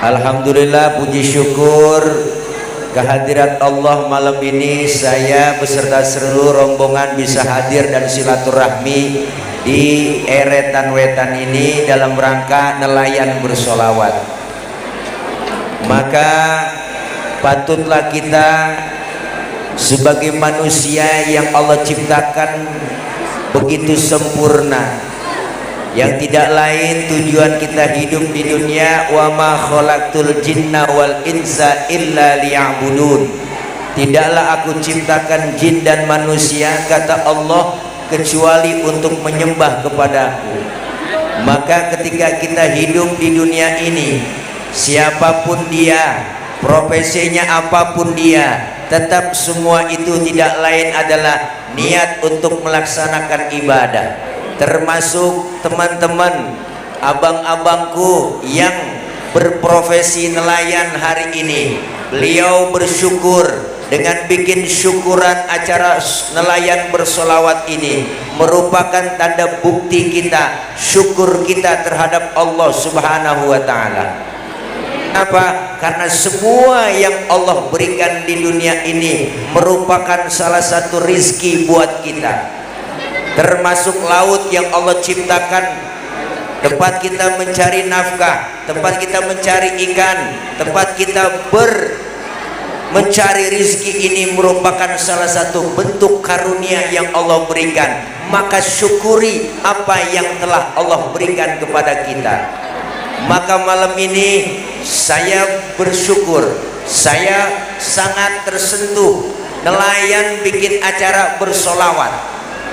Alhamdulillah, puji syukur kehadirat Allah malam ini. Saya beserta seluruh rombongan bisa hadir dan silaturahmi di Eretan Wetan ini dalam rangka nelayan bersolawat. Maka patutlah kita sebagai manusia yang Allah ciptakan begitu sempurna, yang tidak lain tujuan kita hidup di dunia, wa ma khalaqtul jinna wal insa illa liya'budun. Tidaklah aku ciptakan jin dan manusia, kata Allah, kecuali untuk menyembah kepadaku. Maka ketika kita hidup di dunia ini, siapapun dia, profesinya apapun dia, tetap semua itu tidak lain adalah niat untuk melaksanakan ibadah. Termasuk teman-teman abang-abangku yang berprofesi nelayan hari ini, beliau bersyukur dengan bikin syukuran acara nelayan bersolawat ini merupakan tanda bukti kita, syukur kita terhadap Allah Subhanahu wa Ta'ala. Apa? Karena semua yang Allah berikan di dunia ini merupakan salah satu rizki buat kita, termasuk laut yang Allah ciptakan, tempat kita mencari nafkah, tempat kita mencari ikan, tempat kita mencari rizki. Ini merupakan salah satu bentuk karunia yang Allah berikan. Maka syukuri apa yang telah Allah berikan kepada kita. Maka malam ini saya bersyukur, saya sangat tersentuh. Nelayan bikin acara bersolawat,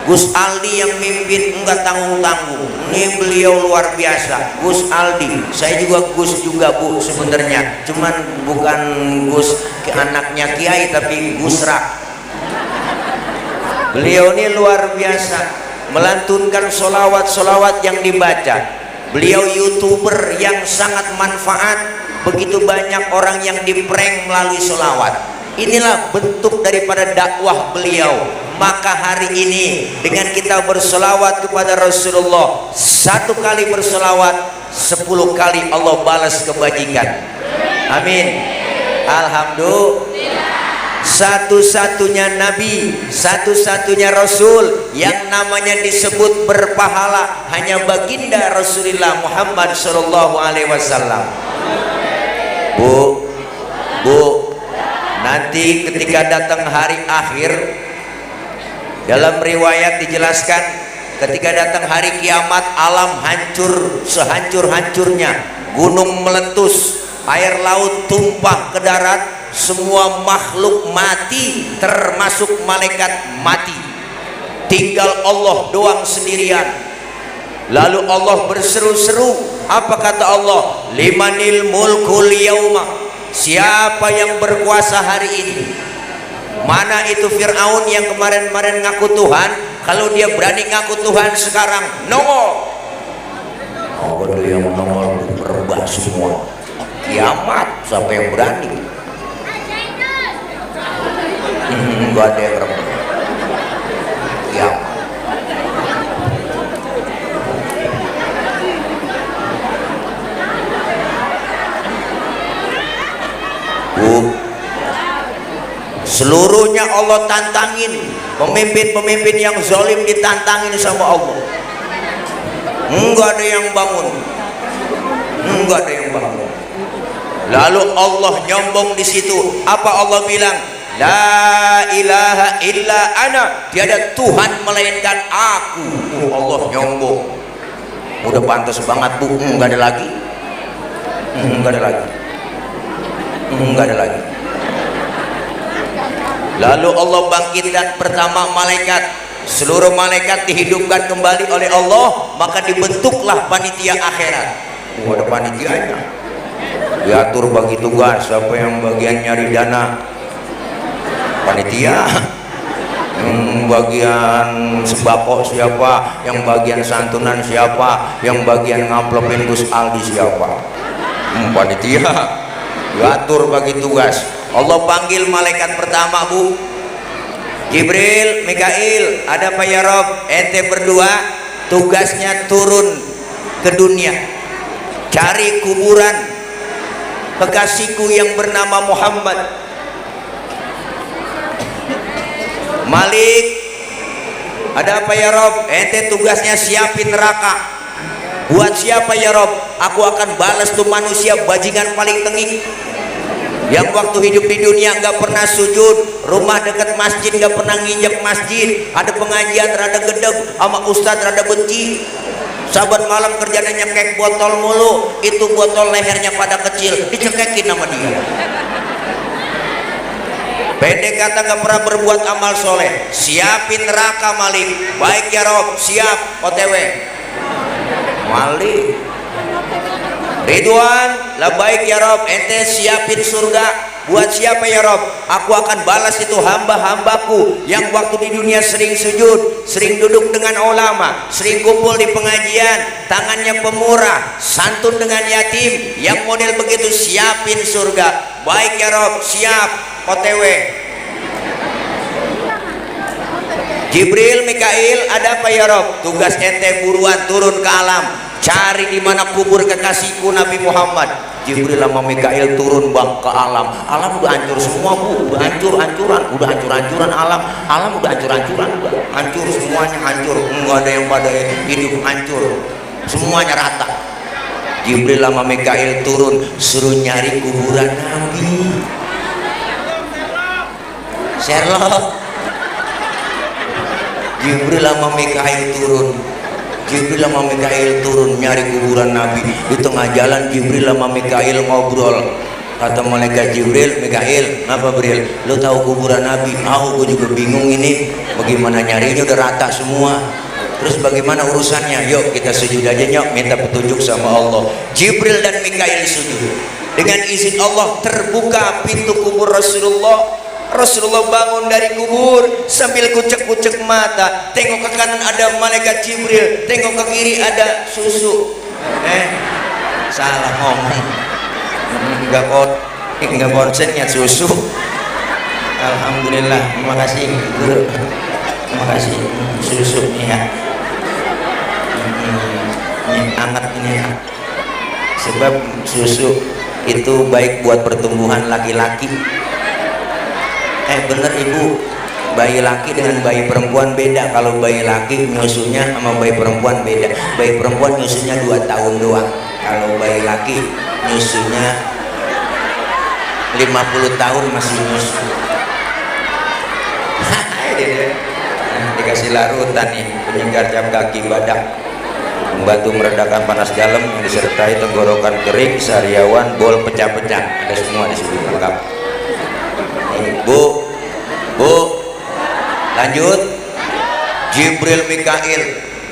Gus Aldi yang mimpin, enggak tanggung-tanggung. Ini beliau luar biasa, Gus Aldi. Saya juga Gus juga Bu sebenarnya, cuman bukan Gus anaknya Kiai tapi Gus Rak. Beliau ini luar biasa melantunkan solawat-solawat yang dibaca. Beliau YouTuber yang sangat manfaat, begitu banyak orang yang diprank melalui solawat. Inilah bentuk daripada dakwah beliau. Maka hari ini dengan kita bersolawat kepada Rasulullah, 1 kali bersolawat 10 kali Allah balas kebajikan. Amin. Alhamdulillah. Satu-satunya Nabi, satu-satunya Rasul yang namanya disebut berpahala hanya baginda Rasulullah Muhammad Sallallahu Alaihi Wasallam. Bu, nanti ketika datang hari akhir, dalam riwayat dijelaskan ketika datang hari kiamat, alam hancur sehancur-hancurnya, gunung meletus, air laut tumpah ke darat, semua makhluk mati termasuk malaikat mati, tinggal Allah doang sendirian. Lalu Allah berseru-seru, apa kata Allah? Limanil mulkul yauma, siapa yang berkuasa hari ini? Mana itu Fir'aun yang kemarin-kemarin ngaku Tuhan? Kalau dia berani ngaku Tuhan sekarang nongol. Oh, ada yang nongol berubah semua. Kiamat siapa yang berani? Enggak ada yang berani. Kiamat. Seluruhnya Allah tantangin. Pemimpin-pemimpin yang zalim ditantangin sama Allah. Enggak ada yang bangun. Enggak ada yang bangun. Lalu Allah nyombong di situ. Apa Allah bilang? La ilaha illa ana, tiada Tuhan melainkan aku. Allah nyombong. Udah pantas banget Bu. Enggak ada lagi. Enggak ada lagi. Enggak ada lagi. Lalu Allah bangkitkan pertama malaikat. Seluruh malaikat dihidupkan kembali oleh Allah. Maka dibentuklah panitia akhirat. Ada panitianya, diatur bagi tugas. Siapa yang bagian nyari dana, panitia. Bagian sembako siapa, yang bagian santunan siapa, yang bagian ngaplopin Gus Aldi siapa, panitia. Diatur bagi tugas. Allah panggil malaikat pertama Bu, Jibril, Mikail, ada apa ya Rob? Ente berdua tugasnya turun ke dunia. cari kuburan kekasihku yang bernama Muhammad. Malik, ada apa ya Rob? Ente tugasnya siapin neraka. Buat siapa ya Rob? Aku akan balas tuh manusia bajingan paling tengik yang waktu hidup di dunia nggak pernah sujud, rumah dekat masjid nggak pernah nginjak masjid, ada pengajian rada gedeg sama ustadz rada benci, saban malam kerjanya nyekek botol mulu, itu botol lehernya pada kecil dicekekin sama dia. Pendek kata nggak pernah berbuat amal soleh. Siapin neraka Malik. Baik ya Rob, siap. OTW Malik. Ridwan, lah baik ya Rob, ente siapin surga. Buat siapa ya Rob? Aku akan balas itu hamba-hambaku yang waktu di dunia sering sujud, sering duduk dengan ulama, sering kumpul di pengajian, tangannya pemurah, santun dengan yatim, yang model begitu. Siapin surga. Baik ya Rob, siap. OTW Jibril, Mikail, ada apa ya Rob? Tugas ente buruan turun ke alam, cari di mana kubur kekasihku Nabi Muhammad. Jibril sama Mikail turun bang ke alam. Alam udah hancur semua bu, udah hancur-hancuran, udah hancur-hancuran alam. Alam udah hancur-hancuran, hancur semuanya, hancur. Enggak ada yang pada hidup, hancur semuanya rata. Jibril sama Mikail turun suruh nyari kuburan Nabi. Sherlock. Jibril sama Mikail turun. Jibril sama Mikail turun nyari kuburan Nabi. Di tengah jalan Jibril sama Mikail ngobrol. Kata malaikat Jibril, Mikail, ngapa Bril? Lu tahu kuburan Nabi? Tahu, gue juga bingung ini. Bagaimana nyarinya, udah rata semua. Terus bagaimana urusannya? Yuk kita sujud aja nyok, minta petunjuk sama Allah. Jibril dan Mikail sujud. Dengan izin Allah terbuka pintu kubur Rasulullah. Rasulullah bangun dari kubur sambil kucek-kucek mata, tengok ke kanan ada malaikat Jibril, tengok ke kiri ada susu. Salah ngomong, nggak konsennya susu. Alhamdulillah, terima kasih guru, terima kasih susu nih ya. Ini hangat ini ya. Sebab susu itu baik buat pertumbuhan laki-laki. Bener ibu, bayi laki dengan bayi perempuan beda. Kalau bayi laki nyusunya sama bayi perempuan beda. Bayi perempuan nyusunya 2 tahun doang. Kalau bayi laki nyusunya 50 tahun masih nyusu. Dikasih larutan nih, penyegar jam kaki badak, membantu meredakan panas dalam, disertai tenggorokan kering, sariawan, bol pecah-pecah, ada semua di situ lengkap. Bu, lanjut. Jibril, Mikail,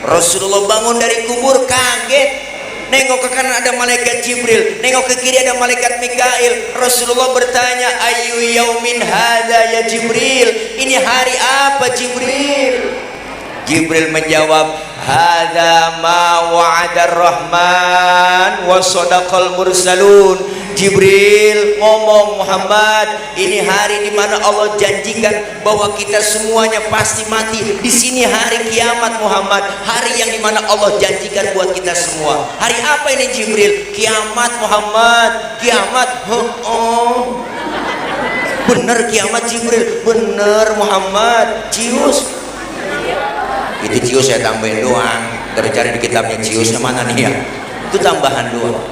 Rasulullah bangun dari kubur kaget, nengok ke kanan ada malaikat Jibril, nengok ke kiri ada malaikat Mikail. Rasulullah bertanya, ayu yaumin hada ya Jibril, ini hari apa Jibril? Jibril menjawab, hada ma wa'adar rahman wa sadaqal mursalun. Jibril ngomong, Muhammad, ini hari di mana Allah janjikan bahwa kita semuanya pasti mati. Di sini hari kiamat Muhammad, hari yang di mana Allah janjikan buat kita semua. Hari apa ini Jibril? Kiamat Muhammad, kiamat. Bener kiamat Jibril, bener Muhammad. Cius. Itu cius saya tambahin doang. Cari di kitabnya ciusnya mana nih ya? Itu tambahan doang.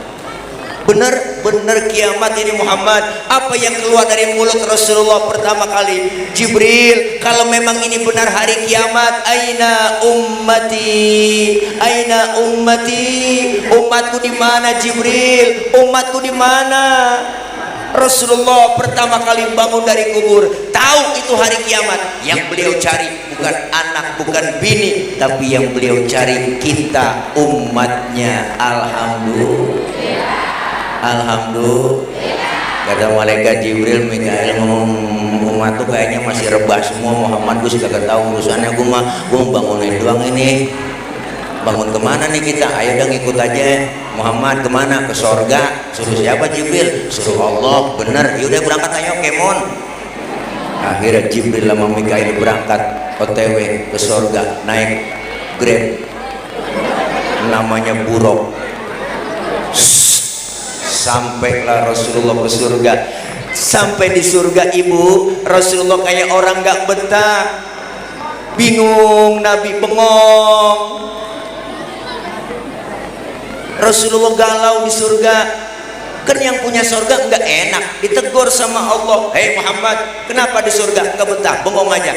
Benar kiamat ini Muhammad. Apa yang keluar dari mulut Rasulullah pertama kali? Jibril, kalau memang ini benar hari kiamat, aina ummati, aina ummati, umatku di mana Jibril? Umatku di mana? Rasulullah pertama kali bangun dari kubur, tahu itu hari kiamat. Yang beliau cari bukan anak, bukan bini, tapi yang beliau cari kita umatnya. Alhamdulillah. Alhamdulillah. Kata malaikat Jibril, Mikail ngomong, umat tuh kayaknya masih rebah semua. Muhammad gue sudah tahu urusannya, gue bangunin doang ini. Bangun kemana nih kita? Ayo dong ikut aja. Muhammad kemana? Ke sorga. Suruh siapa Jibril? Suruh Allah. Bener, yaudah berangkat ayo kemon. Akhirnya Jibril sama Mikail berangkat OTW ke sorga, naik Grab namanya Buruk. Sampailah Rasulullah ke surga. Sampai di surga ibu, Rasulullah kayak orang gak betah, bingung, Nabi bengong. Rasulullah galau di surga. Kan yang punya surga nggak enak, ditegur sama Allah, hei Muhammad, kenapa di surga nggak betah, bengong aja.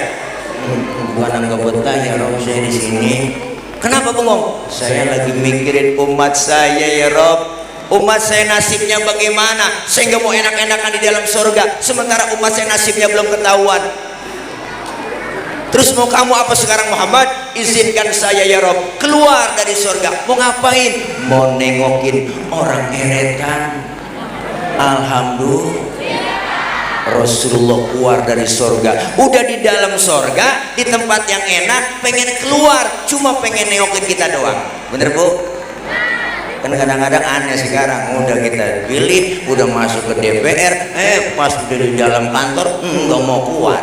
Bukan nggak betah ya Rob, saya di sini. Kenapa bengong? Saya lagi mikirin umat saya ya Rob. Umat saya nasibnya bagaimana? Saya nggak mau enak-enakan di dalam surga, sementara umat saya nasibnya belum ketahuan. Terus mau kamu apa sekarang Muhammad? Izinkan saya ya Rob keluar dari surga. Mau ngapain? Mau nengokin orang eretan. Alhamdulillah, Rasulullah keluar dari surga. Udah di dalam surga, di tempat yang enak, pengen keluar, cuma pengen nengokin kita doang. Bener Bu? Kan kadang-kadang aneh sekarang, udah kita pilih, udah masuk ke DPR, pas udah di dalam kantor nggak mau keluar.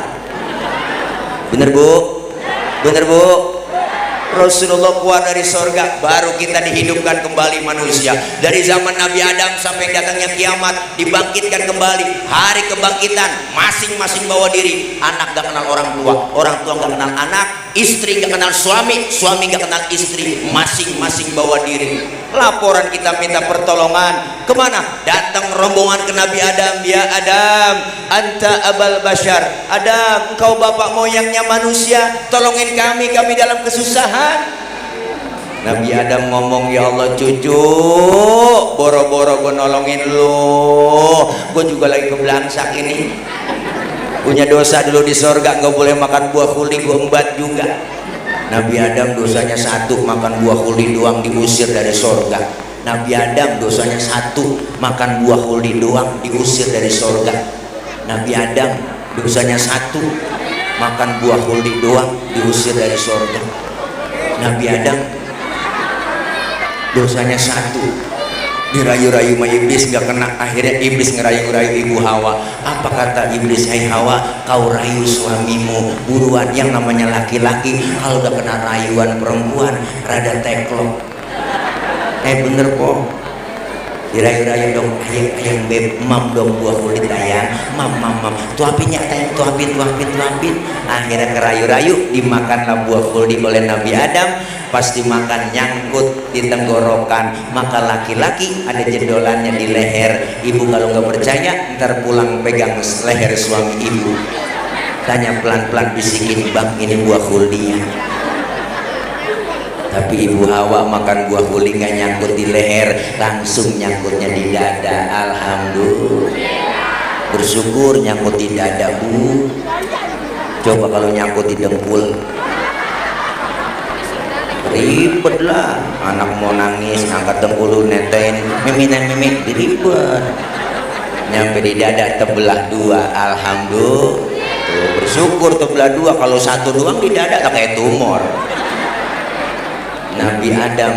Bener Bu? Bener Bu? Rasulullah keluar dari sorga, baru kita dihidupkan kembali manusia. Dari zaman Nabi Adam sampai datangnya kiamat, dibangkitkan kembali. Hari kebangkitan, masing-masing bawa diri. Anak gak kenal orang tua gak kenal anak, istri gak kenal suami gak kenal istri, masing-masing bawa diri. Laporan kita minta pertolongan kemana? Datang rombongan ke Nabi Adam. Ya Adam, anta abal bashar. Adam, engkau bapak moyangnya manusia, tolongin kami dalam kesusahan. Nabi Adam ngomong, ya Allah cucu, boro-boro gue nolongin lu, gue juga lagi kebelangsak ini, punya dosa dulu di sorga, nggak boleh makan buah kuli, gue embat juga. Nabi Adam dosanya satu, makan buah kuli doang, diusir dari sorga. Nabi Adam dosanya satu, makan buah kuli doang, diusir dari sorga. Nabi Adam dosanya satu, makan buah kuli doang, diusir dari sorga. Nabi Adam dosanya satu, dirayu-rayu sama iblis nggak kena. Akhirnya iblis ngerayu-rayu ibu Hawa. Apa kata iblis? Hai Hawa, kau rayu suamimu buruan. Yang namanya laki-laki kalau udah kena rayuan perempuan rada teklok. Bener kok, dirayu-rayu dong, ayang beb, mam dong buah kulit ayang, mam, tuapin ya tayang, tuapin. Akhirnya kerayu-rayu, dimakanlah buah kulit oleh Nabi Adam. Pasti makan nyangkut di tenggorokan, maka laki-laki ada jendolannya di leher. Ibu kalau nggak percaya, ntar pulang pegang leher suami ibu, tanya pelan-pelan, bisikin, bang ini buah kulinya. Tapi ibu Hawa makan buah kuli nggak nyangkut di leher, langsung nyangkutnya di dada. Alhamdulillah, bersyukur nyangkut di dada Bu. Coba kalau nyangkut di dengkul, ribet lah. Anak mau nangis, angkat dengkul netain, mimik ribet. Nyampe di dada terbelah dua. Alhamdulillah, tuh, bersyukur terbelah dua. Kalau satu doang di dada tak kayak tumor. Nabi Adam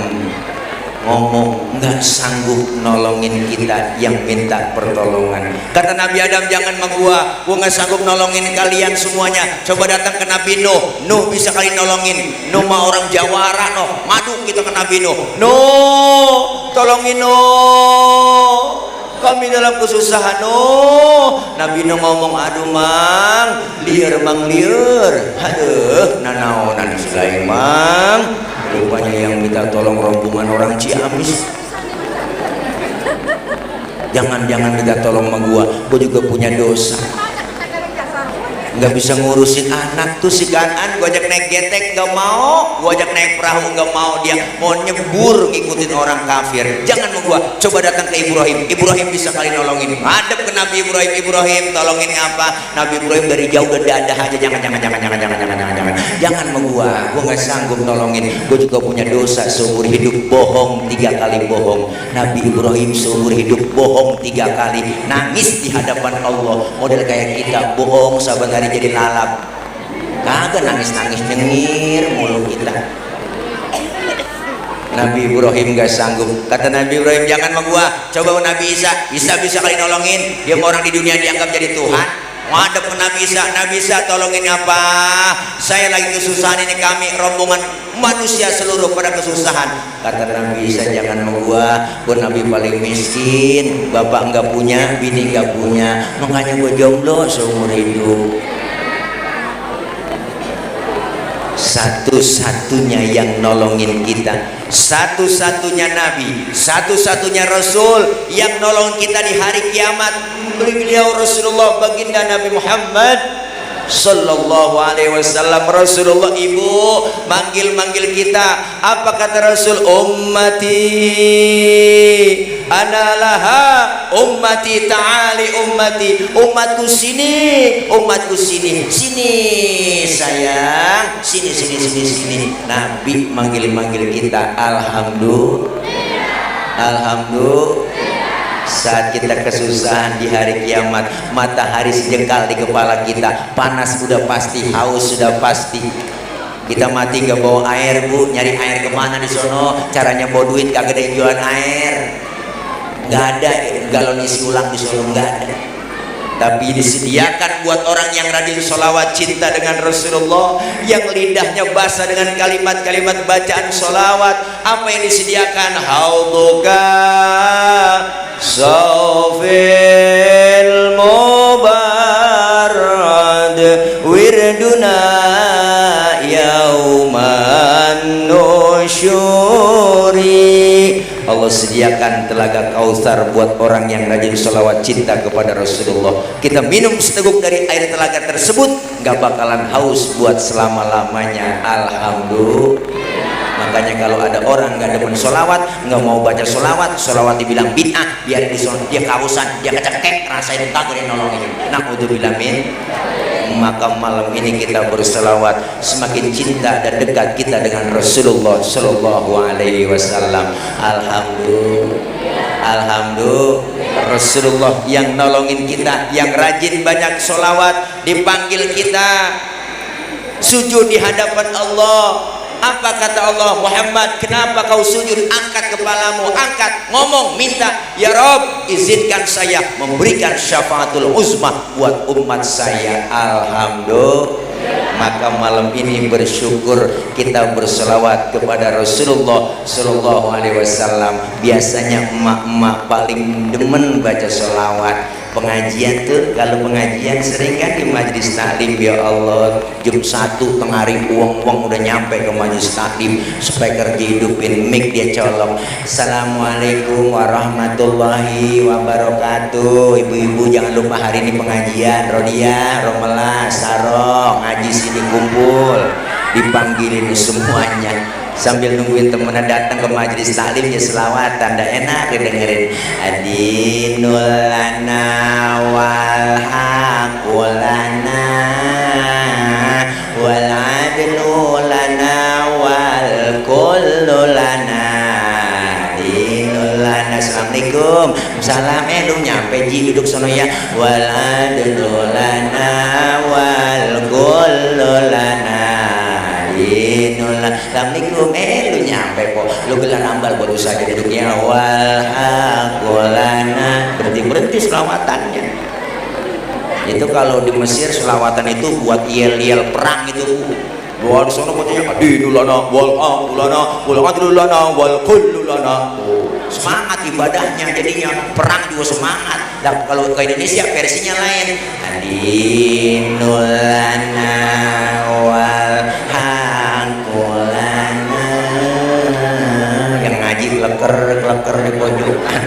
ngomong nggak sanggup nolongin kita yang minta pertolongan. Kata Nabi Adam, jangan sama gua nggak sanggup nolongin kalian semuanya. Coba datang ke Nabi Nuh bisa kali nolongin. Nuh mah orang Jawara noh, madu kita ke Nabi Nuh, tolongin Nuh, kami dalam kesusahan Nuh. Nabi Nuh ngomong, aduh mang liur, aduh nanaonan selain mang. Rupanya yang minta tolong rombongan orang Ciamis. Jangan minta tolong sama gua juga punya dosa. Nggak bisa ngurusin anak tuh si Kanan. Gua ajak naik getek nggak mau, gua ajak naik perahu nggak mau, dia mau nyebur ngikutin orang kafir. Jangan mau gua. Coba datang ke Ibrahim bisa kali nolongin. Hadap ke Nabi Ibrahim tolongin apa? Nabi Ibrahim dari jauh udah dadah aja. Jangan mau gua nggak sanggup nolongin. Gua juga punya dosa, seumur hidup bohong 3 kali bohong. Nabi Ibrahim seumur hidup bohong 3 kali, nangis di hadapan Allah. Model kayak kita bohong saban hari jadi lalap, kagak nangis nyengir mulu kita. Nabi Ibrahim gak sanggup. Kata Nabi Ibrahim, jangan sama gua, coba Nabi Isa bisa kali nolongin. Dia orang di dunia dianggap jadi Tuhan, ngadep ke Nabi Isa, tolongin apa? Saya lagi kesusahan ini, kami rombongan manusia seluruh pada kesusahan. Kata Nabi Isa, jangan mau gua Nabi paling miskin, bapak enggak punya, bini enggak punya, makanya gua jomblo seumur hidup. Satu-satunya yang nolongin kita, satu-satunya Nabi, satu-satunya Rasul yang nolong kita di hari kiamat, beliau Rasulullah baginda Nabi Muhammad Sallallahu Alaihi Wasallam. Rasulullah ibu manggil kita, apa kata Rasul? Ummati analaha, ummati ta'ali, ummati, umatku sini, umatku sini, sini sayang, sini sini sini sini. Nabi manggil kita. Alhamdulillah, alhamdulillah. Saat kita kesusahan di hari kiamat, matahari sejengkal di kepala kita, panas sudah pasti, haus sudah pasti. Kita mati gak bawa air bu, nyari air kemana di sono? Caranya bawa duit, kagak ada yang jualan air, nggak ada galon isi ulang di sono, nggak ada. Tapi disediakan buat orang yang rajin sholawat, cinta dengan Rasulullah, yang lidahnya basah dengan kalimat-kalimat bacaan sholawat. Apa yang disediakan? Hauduka Sofil Mubarad Wirduna Yauman Nusyuri. Allah sediakan telaga Kautsar buat orang yang rajin sholawat, cinta kepada Rasulullah. Kita minum seteguk dari air telaga tersebut, gak bakalan haus buat selama-lamanya. Alhamdulillah. Makanya kalau ada orang nggak demen sholawat, nggak mau baca sholawat, sholawat dibilang bid'ah, biar dia kausan, dia kecekek, rasain takut dia nolongin. Na'udzubillah min. Maka malam ini kita berselawat, semakin cinta dan dekat kita dengan Rasulullah Sallallahu Alaihi Wasallam. Alhamdulillah, alhamdulillah. Rasulullah yang nolongin kita, yang rajin banyak sholawat, dipanggil kita sujud di hadapan Allah. Apa kata Allah? Muhammad, kenapa kau sujud? Angkat kepalamu, angkat, ngomong, minta, ya Rob, izinkan saya memberikan syafaatul uzma buat umat saya. Alhamdulillah. Maka malam ini bersyukur kita berselawat kepada Rasulullah Sallallahu Alaihi Wasallam. Biasanya emak-emak paling demen baca selawat. Pengajian tuh, kalau pengajian sering kan di majelis taklim, ya Allah, jam 1 tengah hari uang udah nyampe ke majelis taklim, speaker dihidupin, mic dia colok. Assalamualaikum warahmatullahi wabarakatuh. Ibu-ibu jangan lupa hari ini pengajian, Rodia, Romela, Sarong, ngaji sini kumpul, dipanggilin semuanya. Sambil nungguin temennya datang ke majelis taklim, ya selawat, tanda enak didengerin. Adinul lana wal haqulana wal adlu lana wal kullu lana. Adinul lana. Assalamualaikum. Salam, lu nyampe ji, duduk sono ya. Wal adlu lana wal kullu lana. Assalamualaikum, lu nyampe kok, lu gelar ambal baru saja duduknya. Wal haqulana, berhenti selawatannya. Itu kalau di Mesir selawatan itu buat yel-yel perang itu. Luar sana katanya adinulana wal haqulana wal adlulana wal kullulana. Semangat ibadahnya, jadinya perang juga semangat. Dan kalau ke Indonesia versinya lain. Adinulana wal haqulana. Yang ngaji kleker di pojokan.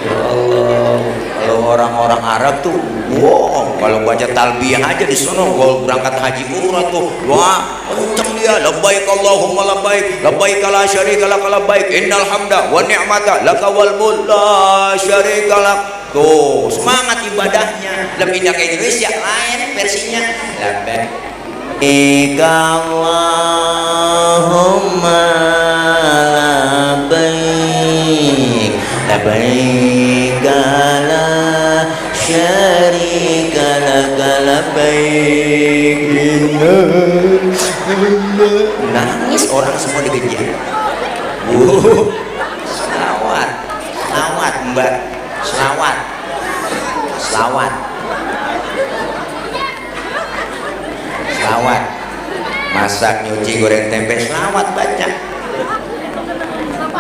Ya Allah, kalau orang-orang Arab tuh, wow, kalau baca talbiyah aja di sana, kalau berangkat haji umrah tuh, wah, kenceng dia, labbaik Allahumma labbaik, labbaik la syarika lak labbaik, innal hamda wa ni'mata laka wal mulk la syarika lak. Tuh, semangat ibadahnya. Lebih pindah ke Indonesia lain versinya. Labbaik Allahumma labbaik, labbaik la syarika lak labbaik. Nangis orang semua dikejar. Selawat mbak, selawat. masak, nyuci, goreng tempe, selawat baca.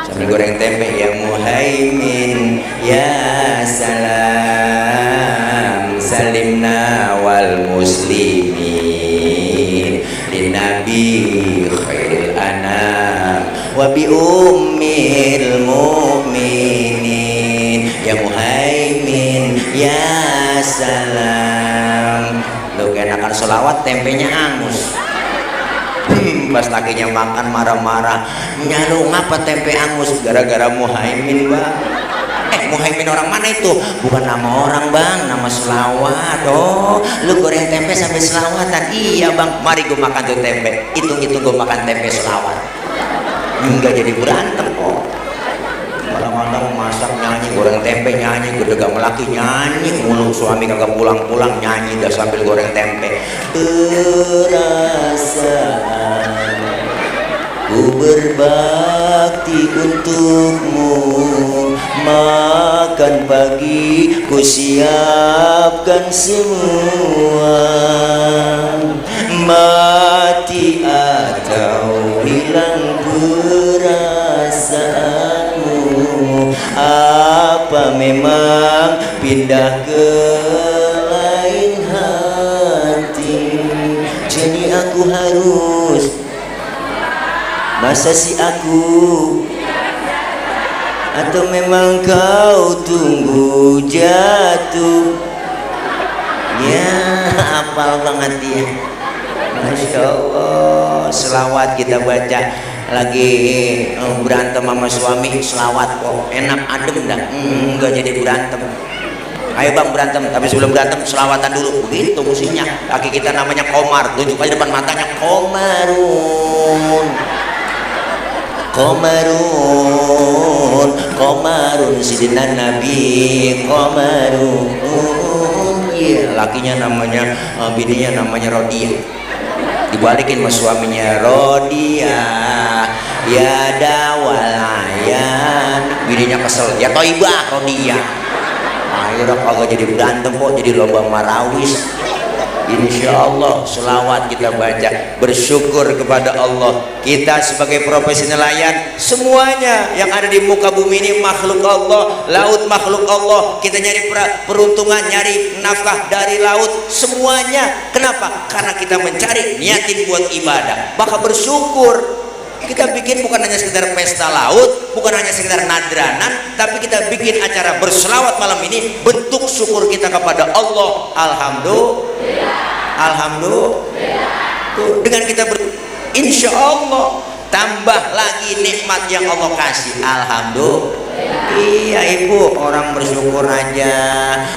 Sambil goreng tempe, ya Muhaimin ya salam salimna wal muslimin li nabi khairil anam wa bi ummil mu'minin ya Muhaimin ya salam. Lu enakan selawat tempenya angus. Pas lakinya makan marah-marah, nyalu ngapa tempe angus? Gara-gara Muhaimin bang. Muhaimin orang mana itu? Bukan nama orang bang, nama selawat. Oh, lu goreng tempe sampai selawatan? Iya bang, mari gue makan tuh tempe. Hitung-hitung gue makan tempe selawat. Enggak jadi berantem kok. Kadang-kadang masak nyanyi, goreng tempe nyanyi, gue juga melaki nyanyi mulu, suami kagak pulang-pulang nyanyi dah sambil goreng tempe. Perasaan ku berbakti untukmu, makan pagi ku siapkan semua, mati atau hilang perasaanmu, apa memang pindah ke lain hati? Jadi aku harus, masa si aku, atau memang kau tunggu jatuh? Ya hafal banget dia. Masya Allah, selawat kita baca lagi berantem sama suami, selawat kok enak adem dah, enggak jadi berantem. Ayo bang berantem, tapi sebelum berantem selawatan dulu, begitu musiknya. Laki kita namanya Komar, tunjuk aja depan matanya, Komarun, Komarun, Komarun, sidina Nabi Komarun. Iya, lakinya namanya, bininya namanya Rodia. Dibalikin sama suaminya, Rodia ya dawalayan. Bininya kesel, ya Toibah Rodia. Akhirnya kagak jadi berantem kok, jadi lomba marawis. Insya Allah selawat kita baca, bersyukur kepada Allah. Kita sebagai profesi nelayan, semuanya yang ada di muka bumi ini makhluk Allah, laut makhluk Allah. Kita nyari peruntungan, nyari nafkah dari laut, semuanya. Kenapa? Karena kita mencari, niatin buat ibadah. Maka bersyukur. Kita bikin bukan hanya sekedar pesta laut, bukan hanya sekedar nadranan, tapi kita bikin acara berselawat malam ini, bentuk syukur kita kepada Allah. Alhamdulillah, alhamdulillah. Tuh, dengan kita insya Allah tambah lagi nikmat yang Allah kasih. Alhamdulillah. Iya ibu, orang bersyukur aja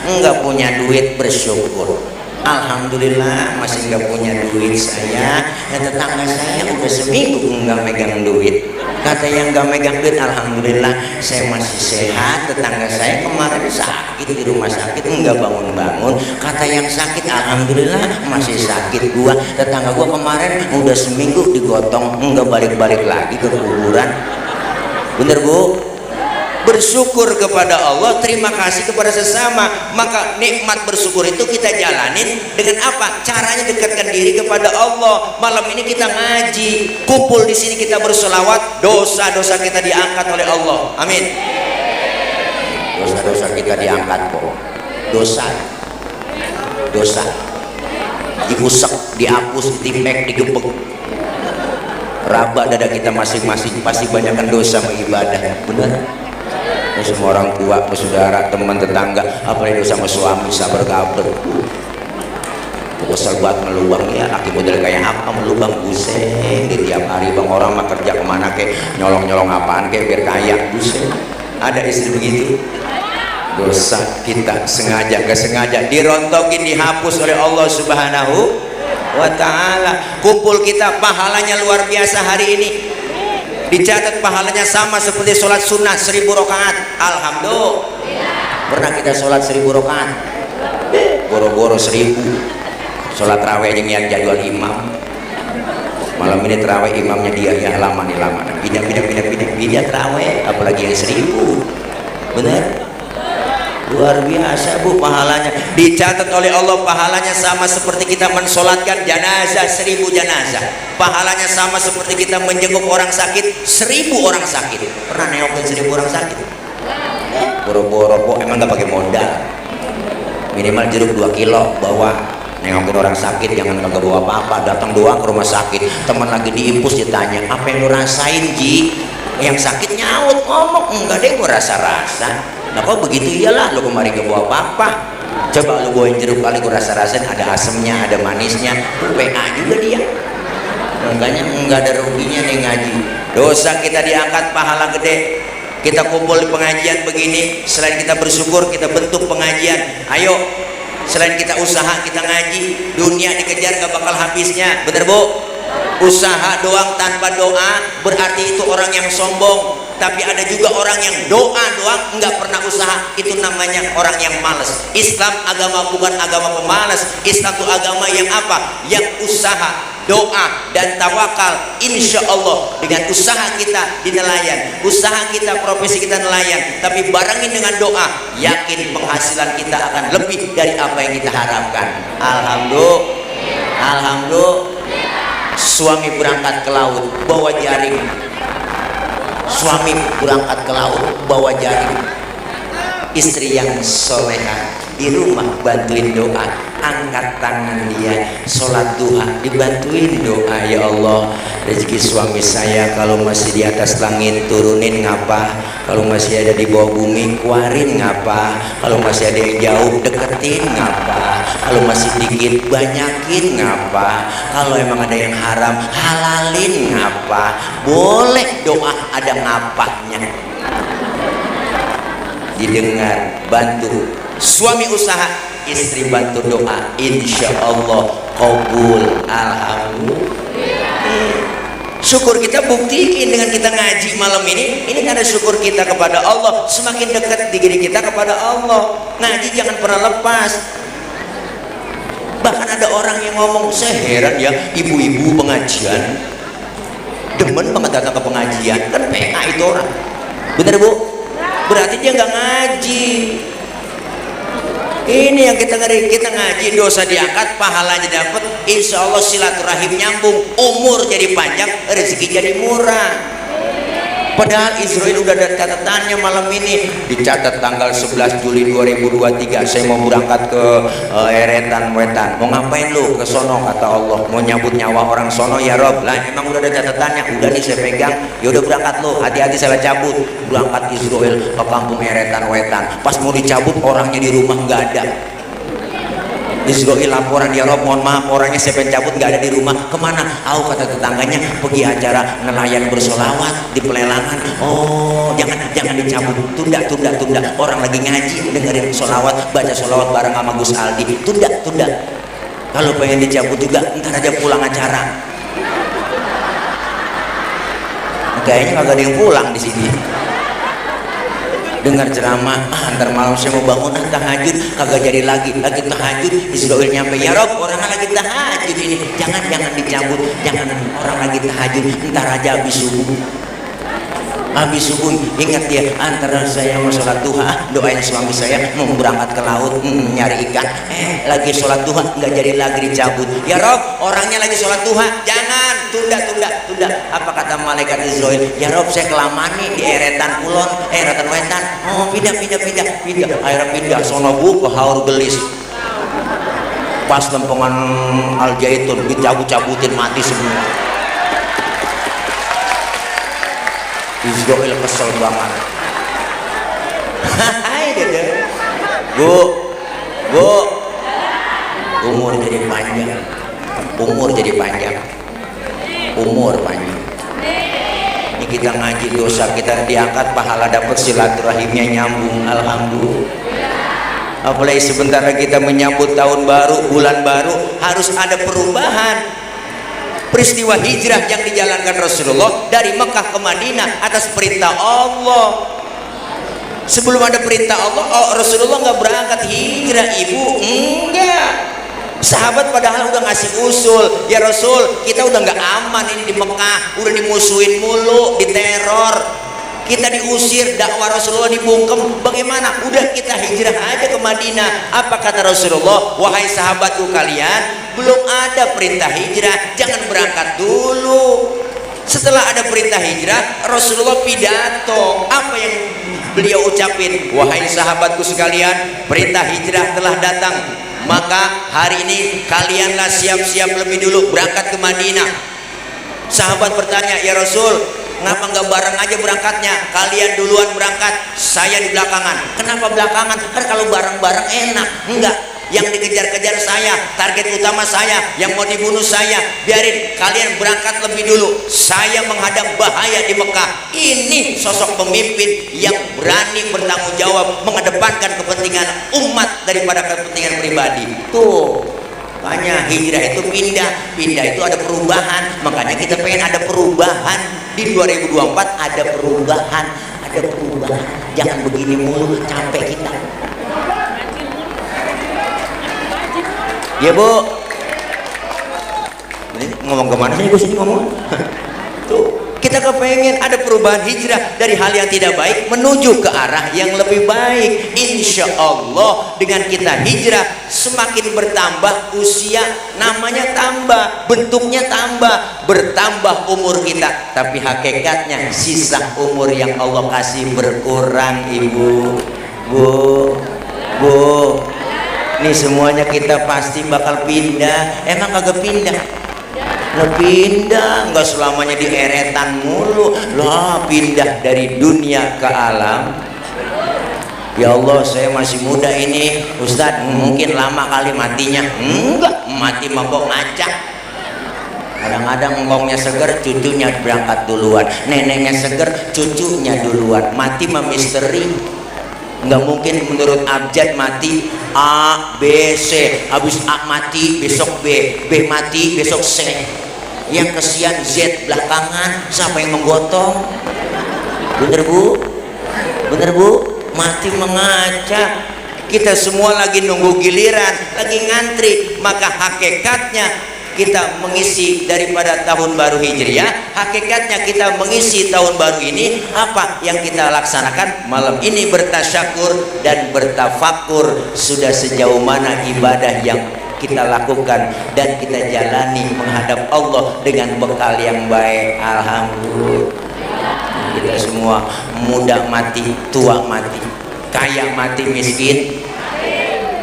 enggak punya duit bersyukur. Alhamdulillah masih nggak punya duit saya, dan tetangga saya udah seminggu nggak megang duit. Kata yang nggak megang duit, alhamdulillah saya masih sehat. Tetangga saya kemarin sakit di rumah sakit nggak bangun-bangun. Kata yang sakit, alhamdulillah masih sakit gua. Tetangga gua kemarin udah seminggu digotong nggak balik-balik lagi ke kuburan. Bener bu? Bersyukur kepada Allah, terima kasih kepada sesama. Maka nikmat bersyukur itu kita jalanin dengan apa? Caranya dekatkan diri kepada Allah. Malam ini kita ngaji, kumpul di sini kita berselawat, dosa-dosa kita diangkat oleh Allah. Amin. Dosa-dosa kita diangkat kok. Dosa diusek, dihapus, ditipek, digebek. Raba dada kita masing-masing, pasti banyakkan dosa mengibadah. Benar? Semua orang tua, saudara, teman, tetangga, apalagi sama suami, sabar kabel. Kesel buat melubang ya, laki model kayak apa melubang, buseng di tiap hari bang. Orang mah kerja kemana kek, nyolong-nyolong apaan kek biar kaya, buseng. Ada istri begitu. Dosa kita sengaja gak sengaja dirontokin, dihapus oleh Allah Subhanahu wa ta'ala. Kumpul kita pahalanya luar biasa hari ini. Dicatat pahalanya sama seperti sholat sunnah 1000 rakaat. Alhamdulillah. Pernah kita sholat 1000 rakaat? Boro-boro 1000. Sholat raweh yang jadwal imam. Malam ini terawih imamnya dia, ya lama nih lama. Pindah terawih, apalagi yang 1000. Bener? Luar biasa Bu pahalanya, dicatat oleh Allah pahalanya sama seperti kita mensolatkan jenazah 1000 jenazah, pahalanya sama seperti kita menjenguk orang sakit 1000 orang sakit. Pernah nengokin 1000 orang sakit? Boro-boro kok, emang gak pakai modal, minimal jeruk 2 kilo bawa. Nengokin orang sakit jangan kagak bawa apa-apa, datang doang ke rumah sakit, teman lagi diimpus ditanya apa yang lu rasain Ji, yang sakit nyaut ngomong enggak deh gua rasa-rasa. Nah kok begitu, iyalah lu kemarin gak bawa apa-apa, coba lu bawain jeruk kali gua rasa-rasain, ada asemnya ada manisnya, PA juga dia. Makanya enggak ada ruginya nih ngaji, dosa kita diangkat, pahala gede. Kita kumpul di pengajian begini, selain kita bersyukur kita bentuk pengajian. Ayo, selain kita usaha kita ngaji, dunia dikejar gak bakal habisnya, bener Bu? Usaha doang tanpa doa berarti itu orang yang sombong. Tapi ada juga orang yang doa doang nggak pernah usaha, itu namanya orang yang malas. Islam agama bukan agama pemalas, Islam itu agama yang apa? Yang usaha, doa dan tawakal. Insya Allah dengan usaha kita di nelayan, usaha kita profesi kita nelayan, tapi barengin dengan doa, yakin penghasilan kita akan lebih dari apa yang kita harapkan. Alhamdulillah, alhamdulillah. Suami berangkat ke laut bawa jaring, suami berangkat ke laut bawa jaring, istri yang soleha di rumah bantuin doa, angkat tangan dia sholat duha dibantuin doa. Ya Allah, rezeki suami saya kalau masih di atas langit turunin ngapa, kalau masih ada di bawah bumi keluarin ngapa, kalau masih ada yang jauh deketin ngapa, kalau masih dikit banyakin ngapa, kalau emang ada yang haram halalin ngapa. Boleh doa ada ngapanya, didengar, bantu. Suami usaha, istri bantu doa, insya Allah kabul. Alhamdulillah. Syukur kita buktiin dengan kita ngaji malam ini karena syukur kita kepada Allah, semakin dekat diri kita kepada Allah. Ngaji jangan pernah lepas. Bahkan ada orang yang ngomong, saya heran ya ibu-ibu pengajian demen banget datang ke pengajian, kan PA itu orang, bener Bu? Berarti dia nggak ngaji. Ini yang kita ngeri, kita ngaji dosa diangkat, pahalanya dapat, insya Allah silaturahim nyambung, umur jadi panjang, rezeki jadi murah. Padahal Israel udah ada catatannya malam ini, dicatat tanggal 11 Juli 2023 saya mau berangkat ke Eretan Wetan. Mau ngapain lu ke sono? Kata Allah mau nyabut nyawa orang sono. Ya Rob, lah emang udah ada catatannya, udah nih saya pegang, ya udah berangkat lu, hati-hati saya cabut. Berangkat Israel ke kampung Eretan Wetan, pas mau dicabut orangnya di rumah nggak ada. Israel laporan, ya Rob mohon maaf orangnya saya pencabut nggak ada di rumah. Kemana? Kata tetangganya pergi acara nelayan bersolawat di pelelangan. Oh jangan dicabut, tunda, orang lagi ngaji dengerin solawat, baca solawat bareng sama Gus Aldi, tunda. Kalau pengen dicabut juga ntar aja pulang acara. Kayaknya kagak ada yang pulang di sini. Dengar ceramah, antar malam saya mau bangun tahajud, kagak jadi lagi tahajud. Israel nyampe, ya Rob orang lagi tahajud ini, jangan dicabut, jangan orang lagi tahajud, ntar aja habis subuh. Ingat ya, antara saya mau sholat duha, doain suami saya mau berangkat ke laut nyari ikan, lagi sholat duha nggak jadi lagi dicabut. Ya Rob orangnya lagi sholat duha, jangan, tunda. Apa kata malaikat Israel? Ya Rob saya kelamaan nih di Eretan Kulon, Eretan Wetan. Oh pindah, akhirnya pindah sono Bu ke Haur Gelis. Pas lempengan Al Zaitun dicabut-cabutin mati semua. Israel kesel banget. Hai dede. Bu, umur jadi panjang. Ini kita ngaji dosa kita diangkat, pahala dapat, silaturahimnya nyambung. Alhamdulillah. Apalagi sebentar lagi kita menyambut tahun baru, bulan baru, harus ada perubahan. Peristiwa hijrah yang dijalankan Rasulullah dari Mekah ke Madinah atas perintah Allah. Sebelum ada perintah Allah, Rasulullah nggak berangkat hijrah, ibu enggak. Sahabat padahal udah ngasih usul, ya Rasul kita udah nggak aman ini di Mekah, udah dimusuhin mulu, diteror. kita diusir, dakwah Rasulullah dibungkem, bagaimana? Udah kita hijrah aja ke Madinah. Apa kata Rasulullah? Wahai sahabatku kalian, belum ada perintah hijrah, jangan berangkat dulu. Setelah ada perintah hijrah, Rasulullah pidato. Apa yang beliau ucapin? Wahai sahabatku sekalian, perintah hijrah telah datang, maka hari ini kalianlah siap-siap lebih dulu berangkat ke Madinah. Sahabat bertanya, ya Rasul, ngapa nggak bareng aja berangkatnya? Kalian duluan berangkat, saya di belakangan. Kenapa belakangan? Kan kalau bareng-bareng enak. Enggak, yang dikejar-kejar saya, target utama saya, yang mau dibunuh saya. Biarin kalian berangkat lebih dulu, saya menghadap bahaya di Mekah. Ini sosok pemimpin yang berani bertanggung jawab, mengedepankan kepentingan umat daripada kepentingan pribadi. Tuh, makanya hijrah itu pindah itu ada perubahan. Makanya kita pengen ada perubahan di 2024, ada perubahan. Jangan begini mulu, capek kita. Ya Bu, ini ngomong kemana sih gue sini ngomong? Tuh, kita kepengen ada perubahan hijrah dari hal yang tidak baik menuju ke arah yang lebih baik. Insya Allah dengan kita hijrah semakin bertambah usia, namanya tambah, bentuknya tambah, bertambah umur kita. Tapi hakikatnya sisa umur yang Allah kasih berkurang. Ibu, Bu, nih semuanya kita pasti bakal pindah. Emang kagak pindah? Pindah, nggak selamanya di eretan mulu lah, pindah dari dunia ke alam. Ya Allah, saya masih muda ini Ustadz, mungkin lama kali matinya. Enggak, mati mabok ngacak. Kadang-kadang ngomongnya seger, cucunya berangkat duluan, neneknya seger, cucunya duluan. Mati mah misteri. Nggak mungkin menurut abjad mati A, B, C, habis A mati besok B, B mati besok C. Yang kesian Z belakangan, siapa yang menggotong? Bener Bu? Mati mengacak. Kita semua lagi nunggu giliran, lagi ngantri. Maka hakikatnya kita mengisi daripada tahun baru Hijriah, hakikatnya kita mengisi tahun baru ini apa yang kita laksanakan malam ini? Bertasyakur dan bertafakur, sudah sejauh mana ibadah yang kita lakukan dan kita jalani menghadap Allah dengan bekal yang baik. Alhamdulillah. Kita semua muda mati, tua mati, kaya mati, miskin.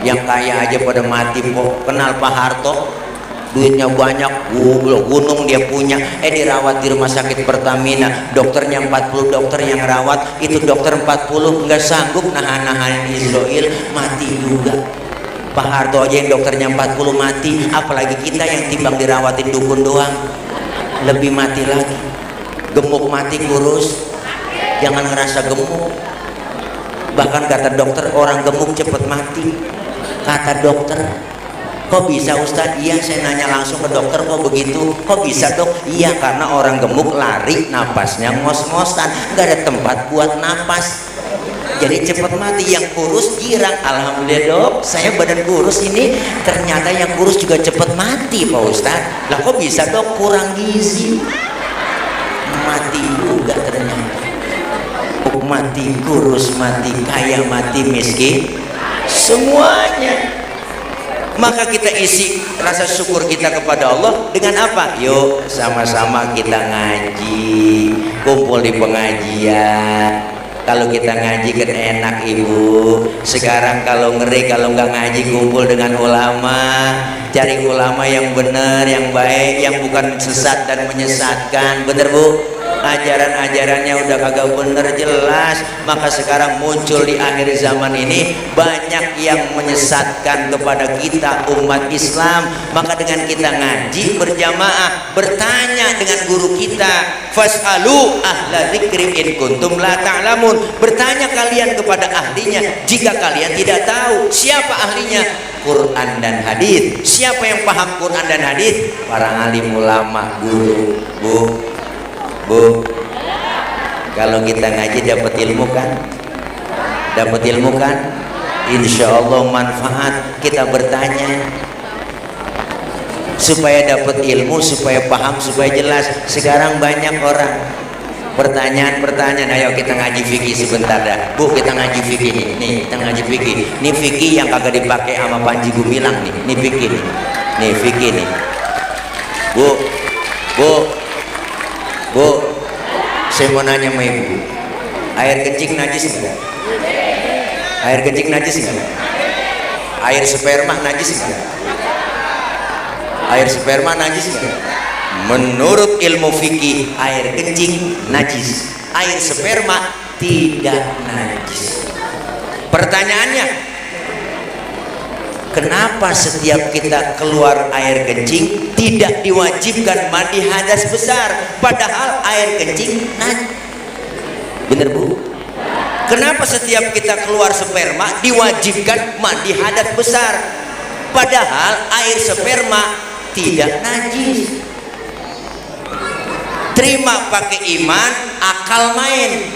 Yang kaya aja pada mati kok. Kenal Pak Harto? Duitnya banyak, gunung dia punya, dirawat di rumah sakit Pertamina, dokternya 40 dokter yang rawat, itu dokter 40 nggak sanggup nahan Israel, mati juga. Pak Harto aja yang dokternya 40 mati, apalagi kita yang timbang dirawatin dukun doang, lebih mati lagi. Gemuk mati, kurus, jangan ngerasa gemuk. Bahkan kata dokter, orang gemuk cepet mati, kata dokter. Kok bisa Ustadz? Iya, saya nanya langsung ke dokter, kok begitu? Kok bisa Dok? Iya, karena orang gemuk lari, napasnya ngos-ngosan, nggak ada tempat buat napas, jadi cepat mati. Yang kurus girang. Alhamdulillah Dok, saya badan kurus ini, ternyata yang kurus juga cepat mati Pak Ustadz. Lah kok bisa Dok? Kurang gizi, mati juga ternyata. Mati kurus, mati kaya, mati miskin, semuanya. Maka kita isi rasa syukur kita kepada Allah dengan apa? Yuk sama-sama kita ngaji, kumpul di pengajian. Kalau kita ngaji kan enak Ibu. Sekarang kalau ngeri, kalau nggak ngaji kumpul dengan ulama, cari ulama yang benar, yang baik, yang bukan sesat dan menyesatkan. Bener Bu? Ajaran-ajarannya udah kagak bener jelas. Maka sekarang muncul di akhir zaman ini banyak yang menyesatkan kepada kita umat Islam. Maka dengan kita ngaji berjamaah, bertanya dengan guru kita, fas'alu ahla dzikri in kuntum la ta'lamun, bertanya kalian kepada ahlinya jika kalian tidak tahu. Siapa ahlinya? Quran dan hadis. Siapa yang paham Quran dan hadis? Para alim ulama, guru. Bu, kalau kita ngaji dapat ilmu kan? Dapat ilmu kan? Insya Allah manfaat. Kita bertanya supaya dapat ilmu, supaya paham, supaya jelas. Sekarang banyak orang Pertanyaan, ayo kita ngaji fikih sebentar dah. Bu, kita ngaji fikih nih, kita ngaji fikih. Ini fikih yang kagak dipakai sama Panji Gumilang nih. Ini fikih nih. Nih fikih nih. Bu, saya mau nanya sama ibu. Air kencing najis enggak? Air kencing najis enggak? Air sperma najis enggak? Air sperma najis enggak? Menurut ilmu fikih, air kencing najis, air sperma tidak najis. Pertanyaannya, kenapa setiap kita keluar air kencing tidak diwajibkan mandi hadas besar, padahal air kencing najis? Bener Bu? Kenapa setiap kita keluar sperma diwajibkan mandi hadas besar, padahal air sperma tidak najis? Terima pakai iman, akal main.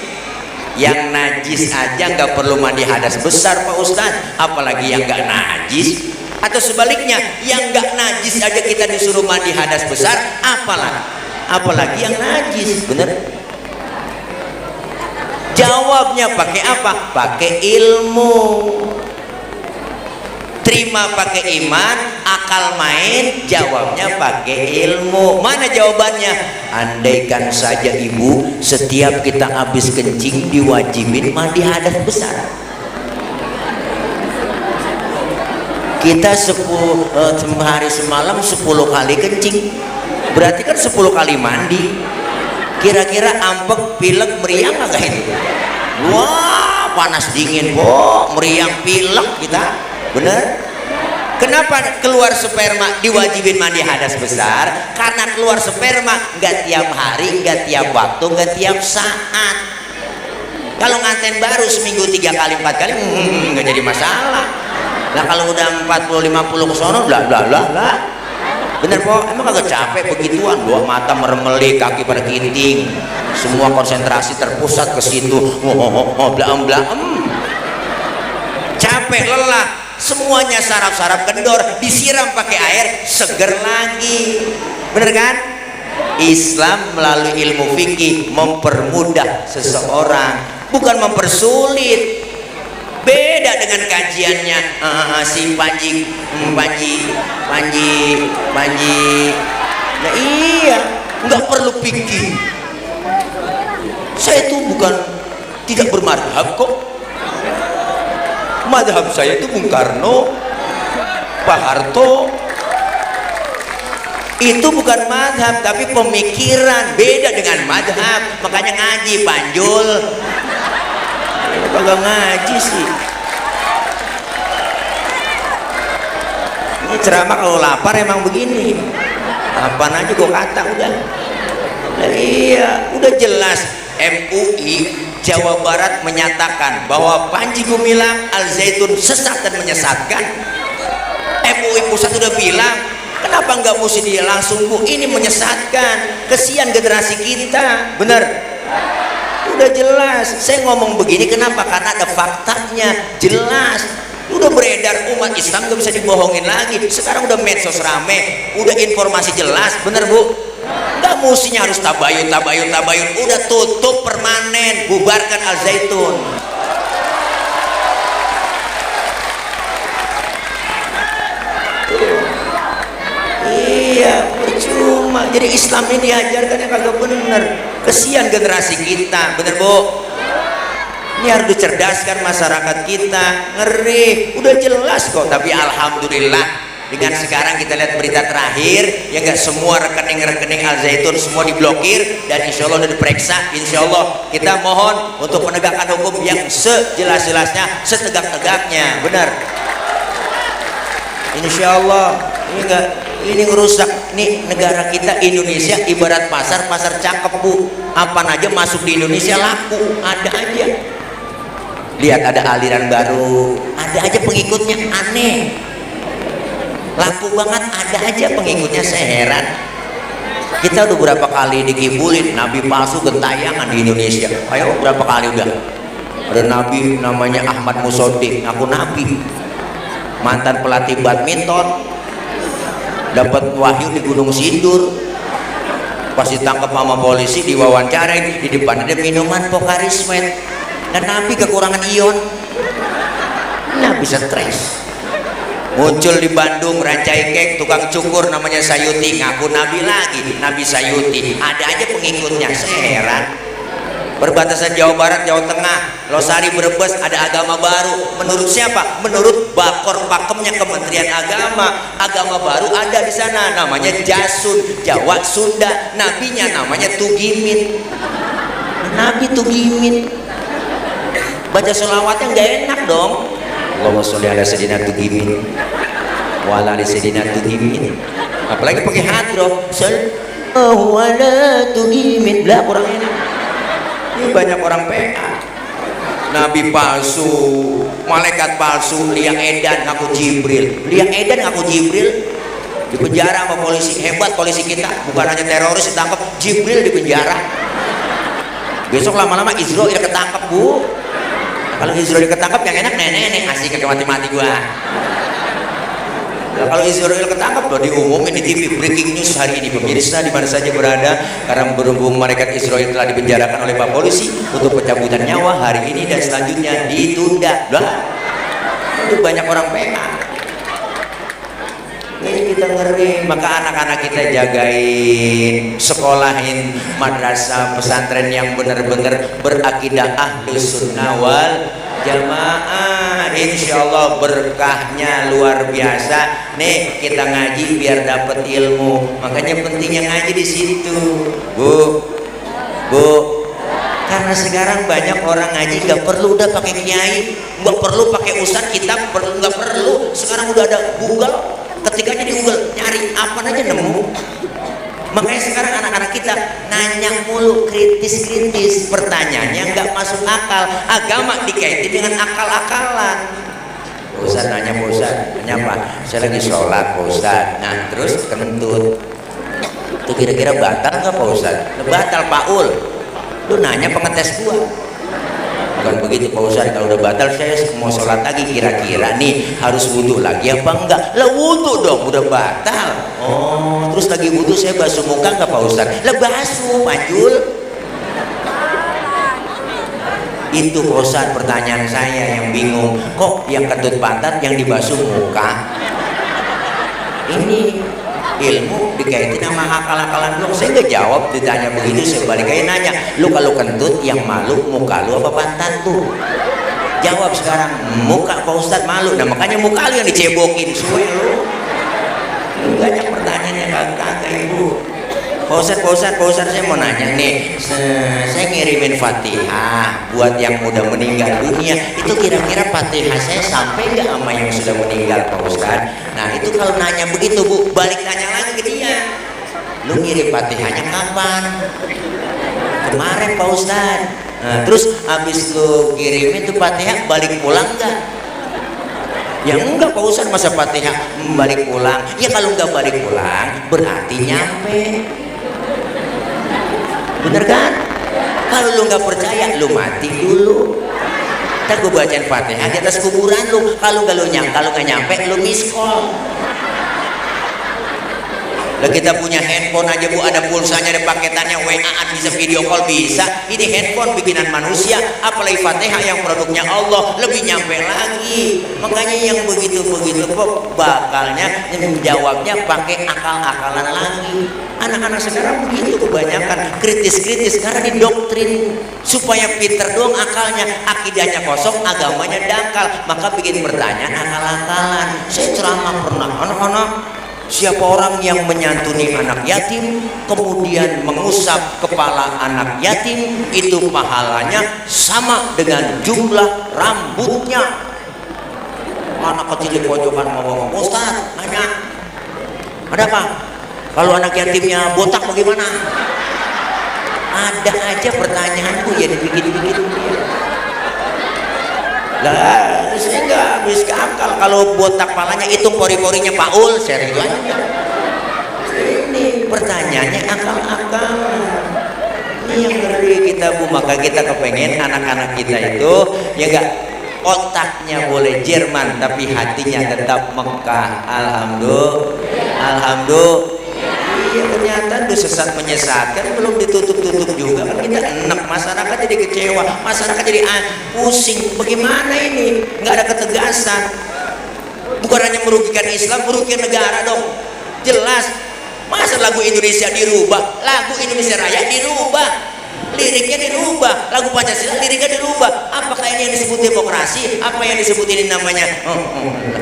Yang najis aja nggak perlu mandi hadas besar Pak Ustadz, apalagi yang nggak najis. Atau sebaliknya, yang nggak najis aja kita disuruh mandi hadas besar, apalagi yang najis. Bener? Jawabnya pakai apa? Pakai ilmu. Terima pakai iman, akal main, jawabnya pakai ilmu. Mana jawabannya? Andaikan saja ibu setiap kita habis kencing diwajibin mandi hadas besar, kita 10 hari semalam 10 kali kencing, berarti kan 10 kali mandi. Kira-kira ampek, pilek, meriang agak itu? Wah, panas dingin kok, meriang, pilek kita. Bener? Kenapa keluar sperma diwajibin mandi hadas besar? Karena keluar sperma nggak tiap hari, nggak tiap waktu, nggak tiap saat. Kalau nganten baru seminggu 3 kali 4 kali nggak jadi masalah. Nah kalau udah 40-50 kesono bla. Bener Po? Emang kagak capek begituan? Dua mata meremeli, kaki pada kiting, semua konsentrasi terpusat ke situ. Capek, lelah, semuanya saraf-saraf kendor, disiram pakai air seger lagi. Bener kan? Islam melalui ilmu fikih mempermudah seseorang, bukan mempersulit. Beda dengan kajiannya si Panji. Nah iya, nggak perlu fikih. Saya itu bukan tidak bermadhab kok. Madhab saya itu Bung Karno, Pak Harto. Itu bukan madhab tapi pemikiran, beda dengan madhab. Makanya ngaji Panjul. Kagak ngaji sih. Ini ceramah kalau lapar emang begini. Apaan aja gua kata udah. Nah, iya, udah jelas MUI Jawa Barat menyatakan bahwa Panji Gumilang Al Zaitun sesat dan menyesatkan. MUI pusat udah bilang, kenapa nggak mesti dia langsung Bu? Ini menyesatkan, kesian generasi kita. Bener? Udah jelas. Saya ngomong begini kenapa? Karena ada faktanya, jelas. Udah beredar, umat Islam nggak bisa dibohongin lagi. Sekarang udah medsos rame, udah informasi jelas. Bener Bu? Nggak mestinya harus tabayun. Udah tutup permanen, bubarkan Al Zaitun. Iya, percuma. Jadi Islam ini diajarkan yang kagak bener. Kesian generasi kita. Bener Bu? Ini harus dicerdaskan masyarakat kita. Ngeri, udah jelas kok. Tapi alhamdulillah dengan sekarang kita lihat berita terakhir, ya nggak semua rekening Al Zaitun semua diblokir dan insya Allah udah diperiksa. Insya Allah kita mohon untuk menegakkan hukum yang sejelas-jelasnya, setegak-tegaknya. Benar? Insya Allah. Ini ngerusak nih negara kita. Indonesia ibarat pasar cakep Bu. Apa aja masuk di Indonesia laku, ada aja. Lihat ada aliran baru, ada aja pengikutnya, aneh. Laku banget, ada aja pengikutnya, saya heran. Kita udah berapa kali dikibulin nabi palsu gentayangan di Indonesia. Ayo berapa kali udah. Ada nabi namanya Ahmad Musodik, ngaku nabi, mantan pelatih badminton, dapat wahyu di Gunung Sindur. Pas ditangkap sama polisi, diwawancarain, di depan ada minuman Pocari Sweat, dan Nabi kekurangan ion. Nabi stres. Muncul di Bandung Rancai Kek, tukang cukur namanya Sayuti, ngaku Nabi lagi, Nabi Sayuti. Ada aja pengikutnya, saya heran. Perbatasan Jawa Barat, Jawa Tengah, Losari, Brebes, ada agama baru. Menurut siapa? Menurut Bakor Pakemnya Kementerian Agama. Agama baru ada di sana, namanya Jasun, Jawa, Sunda. Nabinya namanya Tugimin. Nabi Tugimin. Baca sholawatnya nggak enak dong. Allahumma sholli ala sayyidina Tugimin wa ala ali sayyidina Tugimin. Apalagi pakai hadroh. Sallallahu ala Tugimin. Lah kurang enak. Ini banyak orang PA. Nabi palsu, malaikat palsu, Lia Edan ngaku Jibril. Lia Edan ngaku Jibril, di penjara sama polisi. Hebat polisi kita, bukan hanya teroris ditangkap, Jibril di penjara. Besok lama-lama Israel ketangkep, Bu. Kalau Israel ketangkep yang enak nenek-nenek, asik ke mati-mati gua. Nah, kalau Israel ketangkap loh, diumumin di TV, breaking news hari ini pemirsa di mana saja berada, karena berhubung malaikat Israel telah dipenjarakan oleh Pak Polisi untuk pencabutan nyawa hari ini dan selanjutnya ditunda. Lah, itu banyak orang PA. Ini kita ngeri, maka anak-anak kita jagain, sekolahin madrasah pesantren yang benar-benar berakidah ahlus sunnah wal jamaah. Insya Allah berkahnya luar biasa. Nih kita ngaji biar dapat ilmu, makanya pentingnya ngaji di situ, Bu. Karena sekarang banyak orang ngaji nggak perlu udah pakai kiai, nggak perlu pakai ustadz, kitab nggak perlu. Sekarang udah ada Google, ketika aja di Google nyari apa aja nemu. Makanya sekarang anak-anak kita nanya mulu, kritis-kritis, pertanyaannya nggak masuk akal. Agama dikaitin dengan akal-akalan. Ustaz nanya, Pak Ustaz, nanya apa? Saya lagi sholat, Pak Ustaz. Nah terus kentut, itu kira-kira batal nggak Pak Ustaz? Batal, Paul. Lu nanya pengetes gua. Bukan begitu Pak Ustaz, kalau udah batal saya mau sholat lagi, kira-kira nih harus wudhu lagi apa enggak? Lah wudhu dong, udah batal. Oh, terus lagi wudhu saya basuh muka nggak Pak Ustaz? Lah basuh, Panjul. Itu Pak Ustaz pertanyaan saya yang bingung, kok yang kentut pantat yang dibasuh muka? Ini ilmu dikaitin sama akal-akalan dong. Saya nggak jawab, ditanya begitu saya balik aja nanya, lu kalau kentut yang malu muka lu apa pantat tuh? Jawab sekarang, muka Pak Ustadz malu. Nah makanya muka lu yang dicebokin semua lu. Banyak pertanyaannya kagak Ibu. Pak Ustadz saya mau nanya nih, saya ngirimin Fatihah buat yang udah meninggal dunia, itu kira-kira Fatihah saya sampai nggak sama yang sudah meninggal Pak Ustadz? Nah itu kalau nanya begitu Bu, balik tanya lagi ke dia, lu ngirim Fatihahnya kapan? Kemarin Pak Ustadz. Nah, terus habis lu kirimin tuh Fatihah balik pulang nggak? Ya enggak Pak Ustadz, masa Fatihah balik pulang? Ya kalau nggak balik pulang berarti nyampe. Bener kan? Kalau lu nggak percaya, lu mati dulu. Ntar gue bacain Fatihah di atas kuburan lu. Kalau nggak lu kalau nggak nyampe, lu miss call. Lah kita punya handphone aja Bu, ada pulsanya, ada paketannya, WA-an bisa, video call bisa. Ini handphone bikinan manusia, apalagi Fatihah yang produknya Allah, lebih nyampe lagi. Makanya yang begitu-begitu kok bakalnya menjawabnya pakai akal-akalan lagi. Anak-anak sekarang begitu kebanyakan kritis-kritis karena didoktrin supaya pinter doang akalnya, akidahnya kosong, agamanya dangkal, maka bikin pertanyaan akal-akalan. Saya ceramah pernah, anak-anak, siapa orang yang menyantuni anak yatim kemudian mengusap kepala anak yatim, itu pahalanya sama dengan jumlah rambutnya. Anak kecil di pojokan ngomong, Ustaz nanya, ada apa? Kalau anak yatimnya botak bagaimana? Ada aja pertanyaanku ya dibikin-bikin dia. Lah, saya nggak habis akal. Kalau botak palanya itu pori-porinya Paul, saya itu aja. Ini pertanyaannya akal-akal. Ini yang ngeri kita Bu, maka kita kepengen anak-anak kita itu ya enggak, otaknya boleh Jerman tapi hatinya tetap Mekah. Alhamdulillah. Iya, ternyata udah sesat menyesatkan, belum ditutup-tutup juga kan kita enak, masyarakat jadi kecewa, masyarakat jadi pusing. Bagaimana ini? Nggak ada ketegasan. Bukan hanya merugikan Islam, merugikan negara dong. Jelas. Masa lagu Indonesia dirubah, lagu Indonesia Raya dirubah, liriknya dirubah, lagu Pancasila liriknya dirubah. Apakah ini yang disebut demokrasi? Apa yang disebut ini namanya?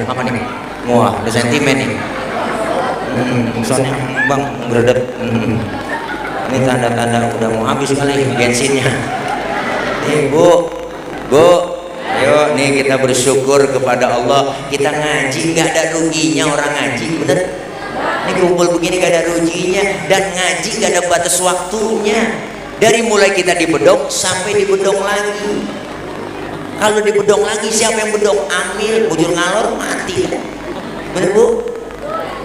Apa nih? Wah, ada sentimen nih. Soalnya bang beredep. Ini tanda-tanda udah mau habis kali bensinnya. Bu, ayo nih kita bersyukur kepada Allah. Kita ngaji nggak ada ruginya orang ngaji, bener? Ini kumpul begini gak ada ruginya, dan ngaji gak ada batas waktunya. Dari mulai kita dibedong sampai dibedong lagi. Kalau dibedong lagi siapa yang bedong? Amil, bujur ngalor, mati. Bener bu?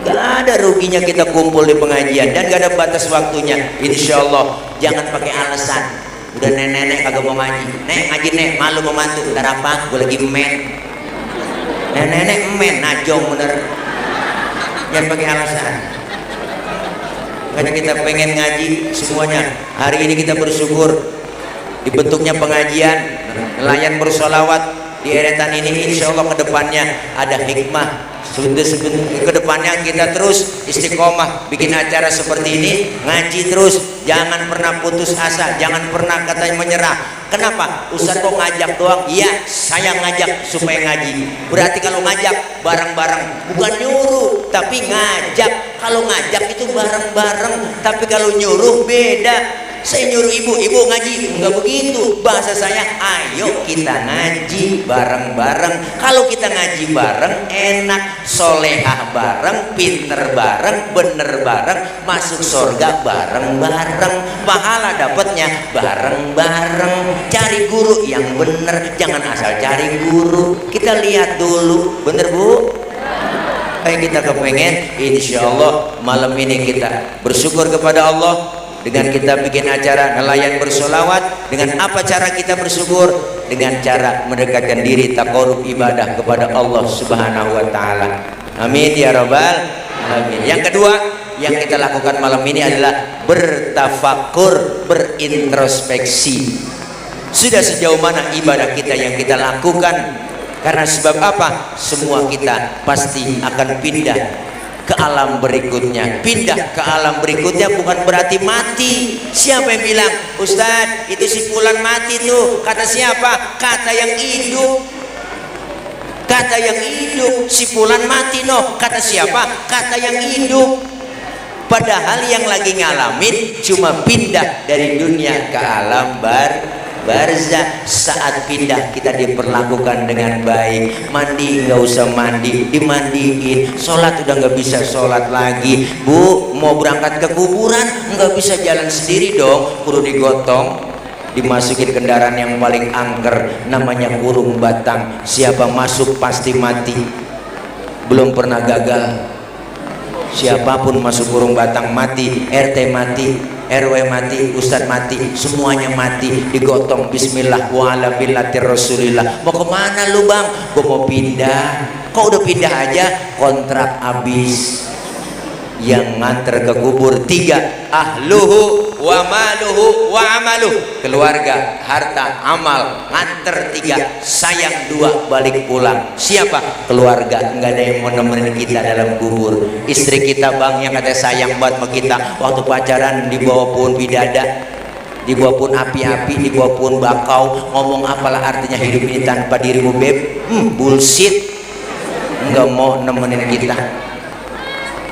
Gak ada ruginya kita kumpul di pengajian dan gak ada batas waktunya. Insya Allah jangan pakai alasan. Udah nenek-nenek kagak mau ngaji. Nek ngaji nek, malu membantu. Ntar apa? Gue lagi men. Nenek-nenek men, najong bener. Jangan pakai alasan. Karena kita pengen ngaji semuanya. Hari ini kita bersyukur dibentuknya pengajian, nelayan bersolawat di eretan ini. Insya Allah kedepannya ada hikmah. Kedepannya kita terus istiqomah bikin acara seperti ini, ngaji terus, jangan pernah putus asa, jangan pernah katanya menyerah. Kenapa? Ustaz kok ngajak doang? Iya, saya ngajak supaya ngaji. Berarti kalau ngajak bareng-bareng, bukan nyuruh tapi ngajak. Kalau ngajak itu bareng-bareng, tapi kalau nyuruh beda. Saya nyuruh ibu ngaji, enggak begitu. Bahasa saya, ayo kita ngaji bareng-bareng. Kalau kita ngaji bareng, enak, solehah bareng, pinter bareng, bener bareng, masuk surga bareng-bareng, pahala dapatnya bareng-bareng. Cari guru yang bener, jangan asal cari guru. Kita lihat dulu, bener bu? Kayak kita kepengen, insya Allah malam ini kita bersyukur kepada Allah dengan kita bikin acara nelayan bersolawat. Dengan apa cara kita bersyukur? Dengan cara mendekatkan diri taqarrub ibadah kepada Allah Subhanahu wa taala. Amin ya rabbal alamin. Yang kedua yang kita lakukan malam ini adalah bertafakur, berintrospeksi. Sudah sejauh mana ibadah kita yang kita lakukan? Karena sebab apa? Semua kita pasti akan pindah ke alam berikutnya. Pindah ke alam berikutnya bukan berarti mati. Siapa yang bilang? Ustadz, itu si fulan mati tuh. Kata siapa? Kata yang hidup. Kata yang hidup. Si fulan mati no. Kata siapa? Kata yang hidup. Padahal yang lagi ngalamin cuma pindah dari dunia ke alam barzah. Saat pindah kita diperlakukan dengan baik. Mandi nggak usah mandi, dimandiin. Sholat udah nggak bisa sholat lagi. Bu, mau berangkat ke kuburan nggak bisa jalan sendiri dong, kudu digotong, dimasukin kendaraan yang paling angker, namanya kurung batang. Siapa masuk pasti mati, belum pernah gagal. Siapapun masuk kurung batang mati, RT mati, RW mati, Ustadz mati, semuanya mati, digotong. Bismillah wa ala billatir rasulillah. Mau kemana lu bang? Gua mau pindah. Kok udah pindah aja? Kontrak habis. Yang nganter ke kubur 3, ahluhu wa maluhu wa amaluh. Keluarga, harta, amal. Nganter 3, sayang 2, balik pulang. Siapa? Keluarga. Nggak ada yang mau nemenin kita dalam kubur. Istri kita bang yang kata sayang banget sama kita, waktu pacaran dibawa pun bidada, dibawa pun api-api, dibawa pun bakau. Ngomong apalah artinya hidup ini tanpa dirimu beb? Bullshit. Nggak mau nemenin kita.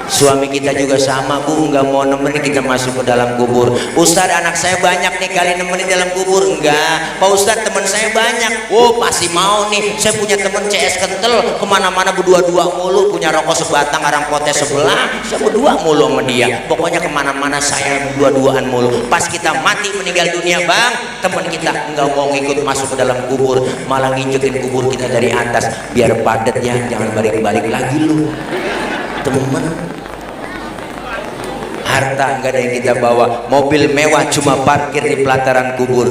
Suami kita juga sama bu, nggak mau nemenin kita masuk ke dalam kubur. Ustadz, anak saya banyak nih, kali nemenin dalam kubur. Enggak Pak Ustadz, teman saya banyak. Oh pasti mau nih, saya punya teman CS kental, kemana-mana berdua-dua mulu, punya rokok sebatang, arang potes sebelah, saya berdua mulu sama dia. Pokoknya kemana-mana saya berdua-duaan mulu. Pas kita mati meninggal dunia bang, teman kita nggak mau ngikut masuk ke dalam kubur, malah nginjekin kubur kita dari atas biar padat ya, jangan balik-balik lagi lu teman. Harta nggak ada yang kita bawa, mobil mewah cuma parkir di pelataran kubur.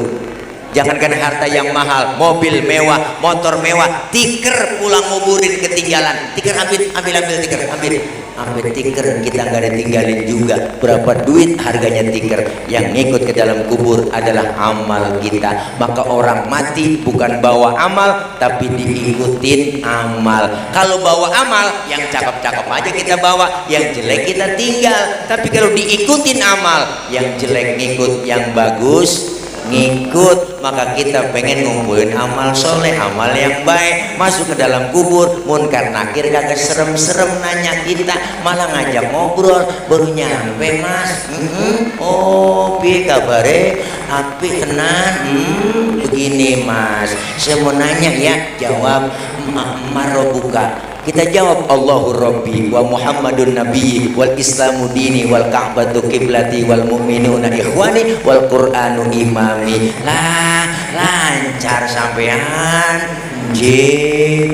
Jangankan harta yang mahal, mobil mewah, motor mewah, tiker pulang nguburin ketinggalan. Tiker ambil tiker, ambil. sampai tiker kita nggak ada tinggalin juga. Berapa duit harganya tiker? Yang ngikut ke dalam kubur adalah amal kita. Maka orang mati bukan bawa amal, tapi diikutin amal. Kalau bawa amal, yang cakep-cakep aja kita bawa, yang jelek kita tinggal. Tapi kalau diikutin amal, yang jelek ngikut, yang bagus ngikut. Maka kita pengen ngumpulin amal soleh, amal yang baik, masuk ke dalam kubur. Munkar nakir kagak serem-serem nanya kita, malah ngajak ngobrol. Baru nyampe mas, oh piye kabare, api tenan, begini mas, saya mau nanya ya. Jawab, marobuka. Kita jawab, Allahu Rabbi wa Muhammadun Nabi wal Islamu dini wal Ka'batu kiblati wal mu'minuna ikhwani wal Qur'anu imami. Lah, lancar sampean. Jin.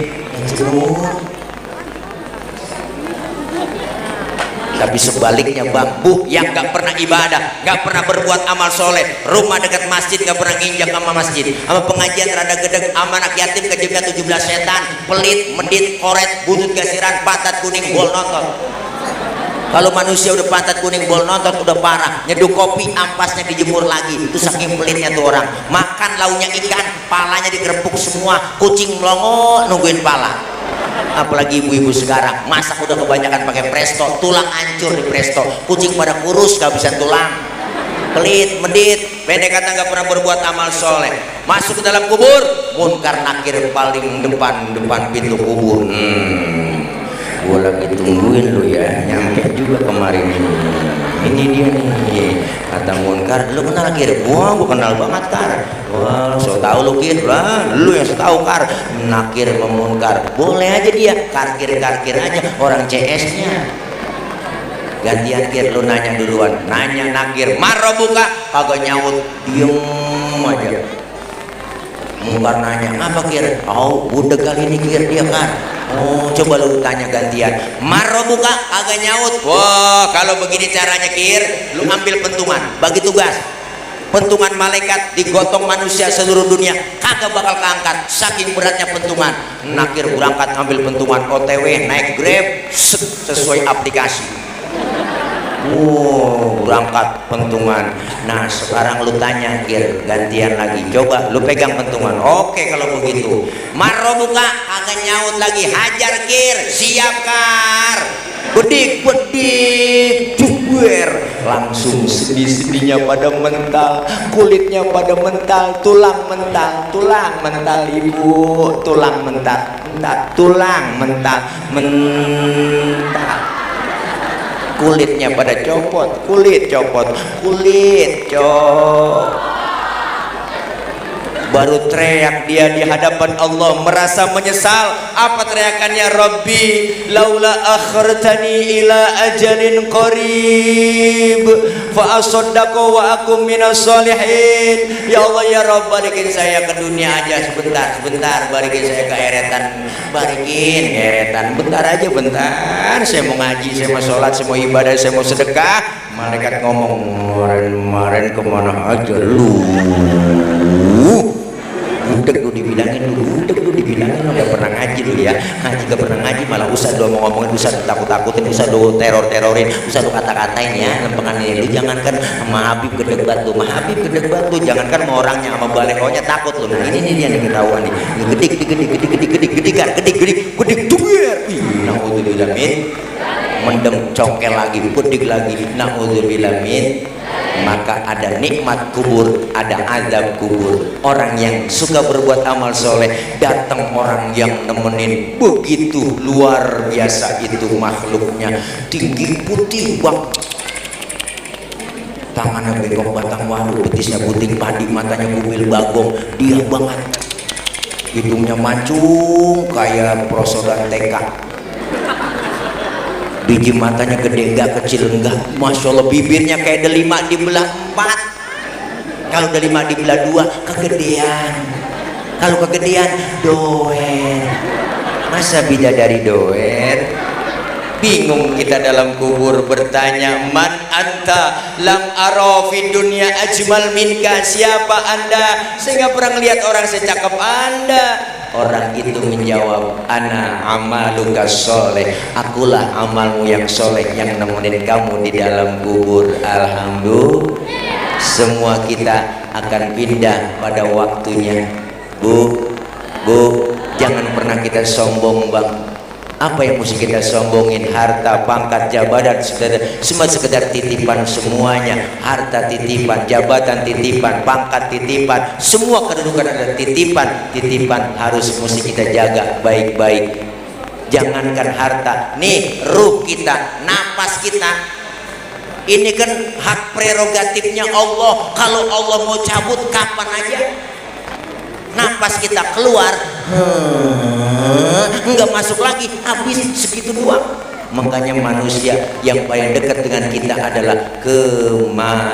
Tapi sebaliknya bambu yang gak pernah ibadah, gak pernah berbuat amal soleh, rumah dekat masjid gak pernah nginjak sama masjid, sama pengajian rada gedeg, sama anak yatim kejemnya 17 setan, pelit, medit, koret, butut gasiran, pantat kuning, bol nonton. Kalau manusia udah pantat kuning, bol nonton udah parah. Nyeduh kopi, ampasnya dijemur lagi. Itu saking pelitnya tuh orang. Makan launya ikan, palanya dikerepuk semua, kucing melongo nungguin pala. Apalagi ibu-ibu sekarang masak udah kebanyakan pakai presto, tulang hancur di presto, kucing pada kurus gak bisa tulang, pelit, medit, pendek kata gak pernah berbuat amal soleh. Masuk ke dalam kubur, munkar nakir paling depan pintu kubur. Gua lagi tungguin lu ya, nyampe juga kemarin ini dia nih, kata munkar. Lu kenal Kir? Wah gua kenal banget Kar. Wah so tau lu Kir lah, lu yang so tau Kar. Nakir memunkar, boleh aja dia karkir aja, orang CS nya. Gantian Kir, lu nanya duluan. Nanya nakir, marobuka, kagak nyaut, diem aja. Munkar nanya, apa Kir? Oh budeg kali ini Kir dia Kar. Oh coba lu tanya gantian, marobuka, kagak nyaut. Wah kalau begini caranya Kir, lu ambil pentungan, bagi tugas. Pentungan malaikat digotong manusia seluruh dunia, kagak bakal keangkat saking beratnya pentungan. Nakir berangkat ambil pentungan, OTW naik Grab sesuai aplikasi. Berangkat pentungan. Nah sekarang lu tanya Kir, gantian lagi, coba lu pegang pentungan. Oke kalau begitu, marobuka, kagak nyaut lagi, hajar Kir, siap Kar. Bedik cuber, langsung sendi-sendinya pada mental, kulitnya pada mental, tulang mental ibu, tulang mental, kulitnya pada copot, kulit copot, baru teriak dia di hadapan Allah merasa menyesal. Apa teriakannya? Rabbi laula akhartani ila ajalin qarib fa asaddaqa wa akum minas solihin. Ya Allah ya Rabb, balikin saya ke dunia aja sebentar, balikin saya ke eretan, bentar aja, bentar saya mau ngaji, saya mau sholat, saya mau ibadah, saya mau sedekah. Malaikat ngomong, kemarin kemana aja lu? Budek lu dibilangin, gak pernah ngaji lu ya, gak pernah ngaji, malah usah lu ngomongin, usah takut-takutin, usah lu teror-terorin, usah lu kata-katain ya, lempengan ini lu. Jangankan sama Habib gedeg batu, jangankan sama orangnya, sama balekonya takut lu. Nah ini dia nih ketahuan nih, gedik duer, naudzubillah min, mendem congkel lagi, pedik lagi, naudzubillah min. Maka ada nikmat kubur, ada azab kubur. Orang yang suka berbuat amal soleh, datang orang yang nemenin, begitu luar biasa itu makhluknya, tinggi putih bang, tangannya bengkok batang wadu, betisnya puting padi, matanya bumil bagong, dia banget, hidungnya mancung kayak prosodan TK, biji matanya gede enggak, kecil enggak, Masya Allah. Bibirnya kayak delima dibelah 4, kalau delima dibelah 2 kegedean, kalau kegedean doer. Masa bidadari doer? Bingung kita dalam kubur bertanya, man anta lam ara fi dunya ajmal minka, siapa anda? Saya nggak pernah lihat orang secakap anda. orang itu menjawab, ana amaluka soleh, akulah amalmu yang soleh yang nemenin kamu di dalam kubur. Alhamdulillah, semua kita akan pindah pada waktunya. Bu, jangan pernah kita sombong bang. Apa yang mesti kita sombongin? Harta, pangkat, jabatan, semua sekedar titipan semuanya. Harta titipan, jabatan titipan, pangkat titipan, semua kedudukan adalah titipan. Titipan harus mesti kita jaga baik-baik. Jangankan harta, nih ruh kita, napas kita, ini kan hak prerogatifnya Allah. Kalau Allah mau cabut kapan aja, napas kita keluar, nggak masuk lagi, habis segitu doang. Makanya manusia yang paling dekat dengan kita adalah kematian.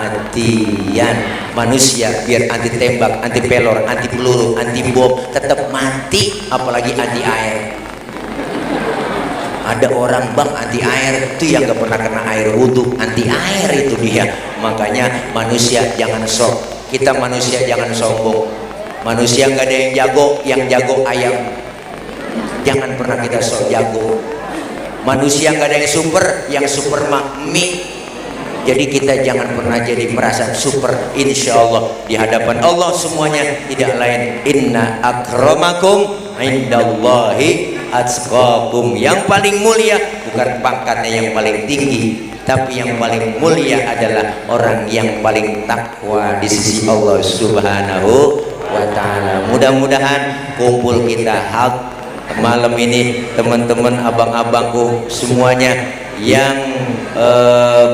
Manusia biar anti tembak, anti pelor, anti peluru, anti bom, tetap mati, apalagi anti air. Ada orang bang anti air itu yang gak pernah kena air wudhu, anti air itu dia. Makanya manusia jangan sok, kita manusia jangan sombong. Manusia nggak ada yang jago ayam. Jangan pernah kita sok jago. Manusia nggak ada yang super mie. Jadi kita jangan pernah jadi merasa super. Insya Allah di hadapan Allah semuanya tidak lain, inna akramakum indallahi atqakum. Yang paling mulia bukan pangkatnya yang paling tinggi, tapi yang paling mulia adalah orang yang paling takwa di sisi Allah Subhanahu wa ta'ala. Mudah-mudahan kumpul kita hak malam ini, teman-teman, abang-abangku semuanya yang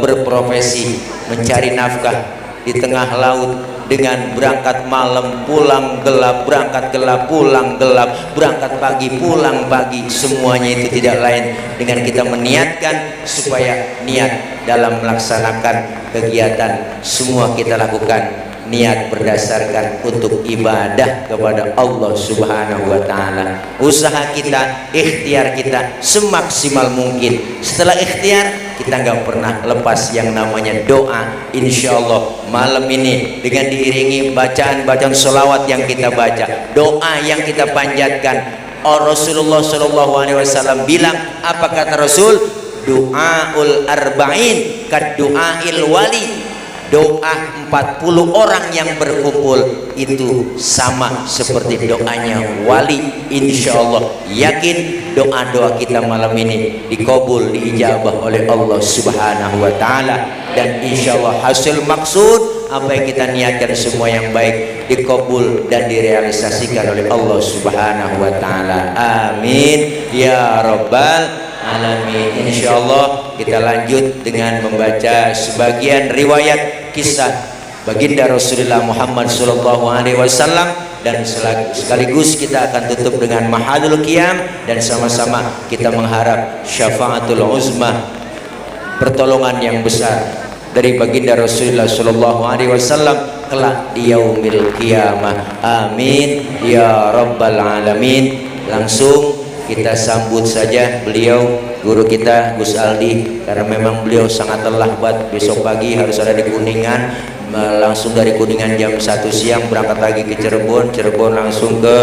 berprofesi mencari nafkah di tengah laut, dengan berangkat malam pulang gelap, berangkat gelap pulang gelap, berangkat pagi pulang pagi, semuanya itu tidak lain dengan kita meniatkan supaya niat dalam melaksanakan kegiatan semua kita lakukan niat berdasarkan untuk ibadah kepada Allah Subhanahu wa ta'ala. Usaha kita, ikhtiar kita semaksimal mungkin. Setelah ikhtiar kita nggak pernah lepas yang namanya doa. Insya Allah malam ini dengan diiringi bacaan-bacaan sholawat yang kita baca, doa yang kita panjatkan, Rasulullah Shallallahu Alaihi Wasallam bilang, apa kata Rasul? Doaul arba'in kad doail wali. Doa 40 orang yang berkumpul itu sama seperti doanya wali. Insya Allah yakin doa-doa kita malam ini dikabul, diijabah oleh Allah Subhanahu wa ta'ala. Dan insya Allah hasil maksud apa yang kita niatkan semua yang baik dikabul dan direalisasikan oleh Allah Subhanahu wa ta'ala. Amin ya rabbal alamin. Insyaallah kita lanjut dengan membaca sebagian riwayat kisah baginda Rasulullah Muhammad sallallahu alaihi wasallam, dan sekaligus kita akan tutup dengan mahadul qiyam, dan sama-sama kita mengharap syafaatul uzma, pertolongan yang besar dari baginda Rasulullah sallallahu alaihi wasallam kelak di yaumil qiyamah. Amin ya rabbal alamin. Langsung kita sambut saja beliau, guru kita Gus Aldi, karena memang beliau sangat lelah buat besok pagi harus ada di Kuningan. Langsung dari Kuningan jam 1 siang berangkat lagi ke Cirebon, Cirebon langsung ke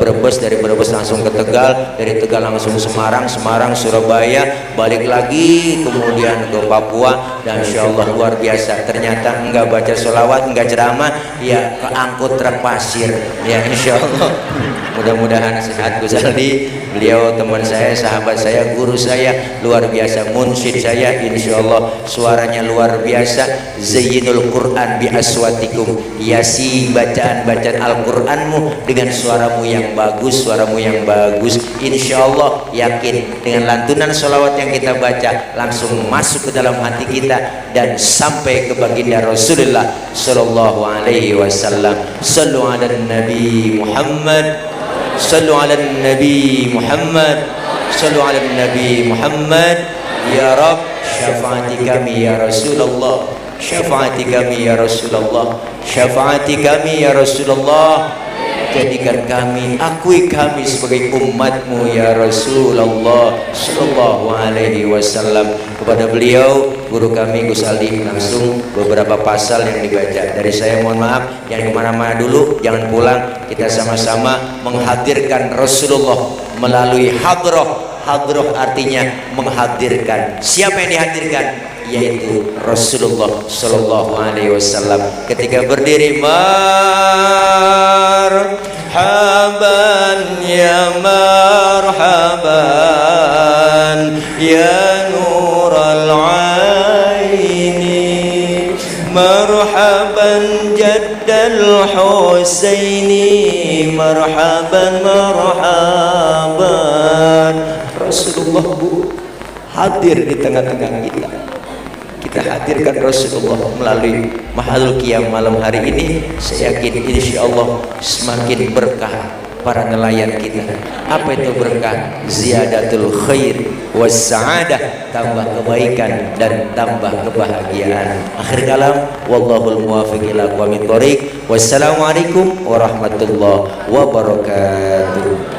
Brebes, dari Brebes langsung ke Tegal, dari Tegal langsung Semarang, Semarang Surabaya, balik lagi kemudian ke Papua. Dan insya Allah luar biasa, ternyata enggak baca sholawat, enggak ceramah, ya keangkut truk pasir ya. Insya Allah mudah-mudahan sehat Gus Aldi, beliau teman saya, sahabat saya, guru saya, luar biasa, munsyid saya. Insya Allah suaranya luar biasa. Zayyinul Quran bi aswatikum, hiasi bacaan-bacaan Al-Quranmu dengan suaramu yang bagus, suaramu yang bagus. Insya Allah yakin dengan lantunan sholawat yang kita baca langsung masuk ke dalam hati kita dan sampai ke baginda Rasulullah sallallahu alaihi wasallam. Sallu ala Nabi Muhammad, sallu ala Nabi Muhammad, sallu ala Nabi Muhammad. Ya Rabb, syafaati kami ya Rasulullah, syafaati kami ya Rasulullah, syafaati kami ya Rasulullah. jadikan kami, akui kami sebagai umatmu ya Rasulullah sallallahu alaihi wasallam. Kepada beliau, guru kami Gus Aldi, langsung beberapa pasal yang dibaca. Dari saya mohon maaf, jangan kemana-mana dulu, jangan pulang. Kita sama-sama menghadirkan Rasulullah melalui hadrah. Hadrah artinya menghadirkan. Siapa yang dihadirkan? Yaitu Rasulullah sallallahu alaihi wasallam. Ketika berdiri, marhaban ya marhaban ya nural aini, marhaban jaddal Husaini, marhaban marhaban. Rasulullah hadir di tengah-tengah kita. Kita hadirkan Rasulullah melalui Mahadul Qiyam malam hari ini. Saya yakin insya Allah semakin berkah para nelayan kita. Apa itu berkah? Ziyadatul khair was sa'adah, tambah kebaikan dan tambah kebahagiaan. Akhir kalam, wallahul muwaffiq ila aqwamit thoriq. Wassalamualaikum warahmatullahi wabarakatuh.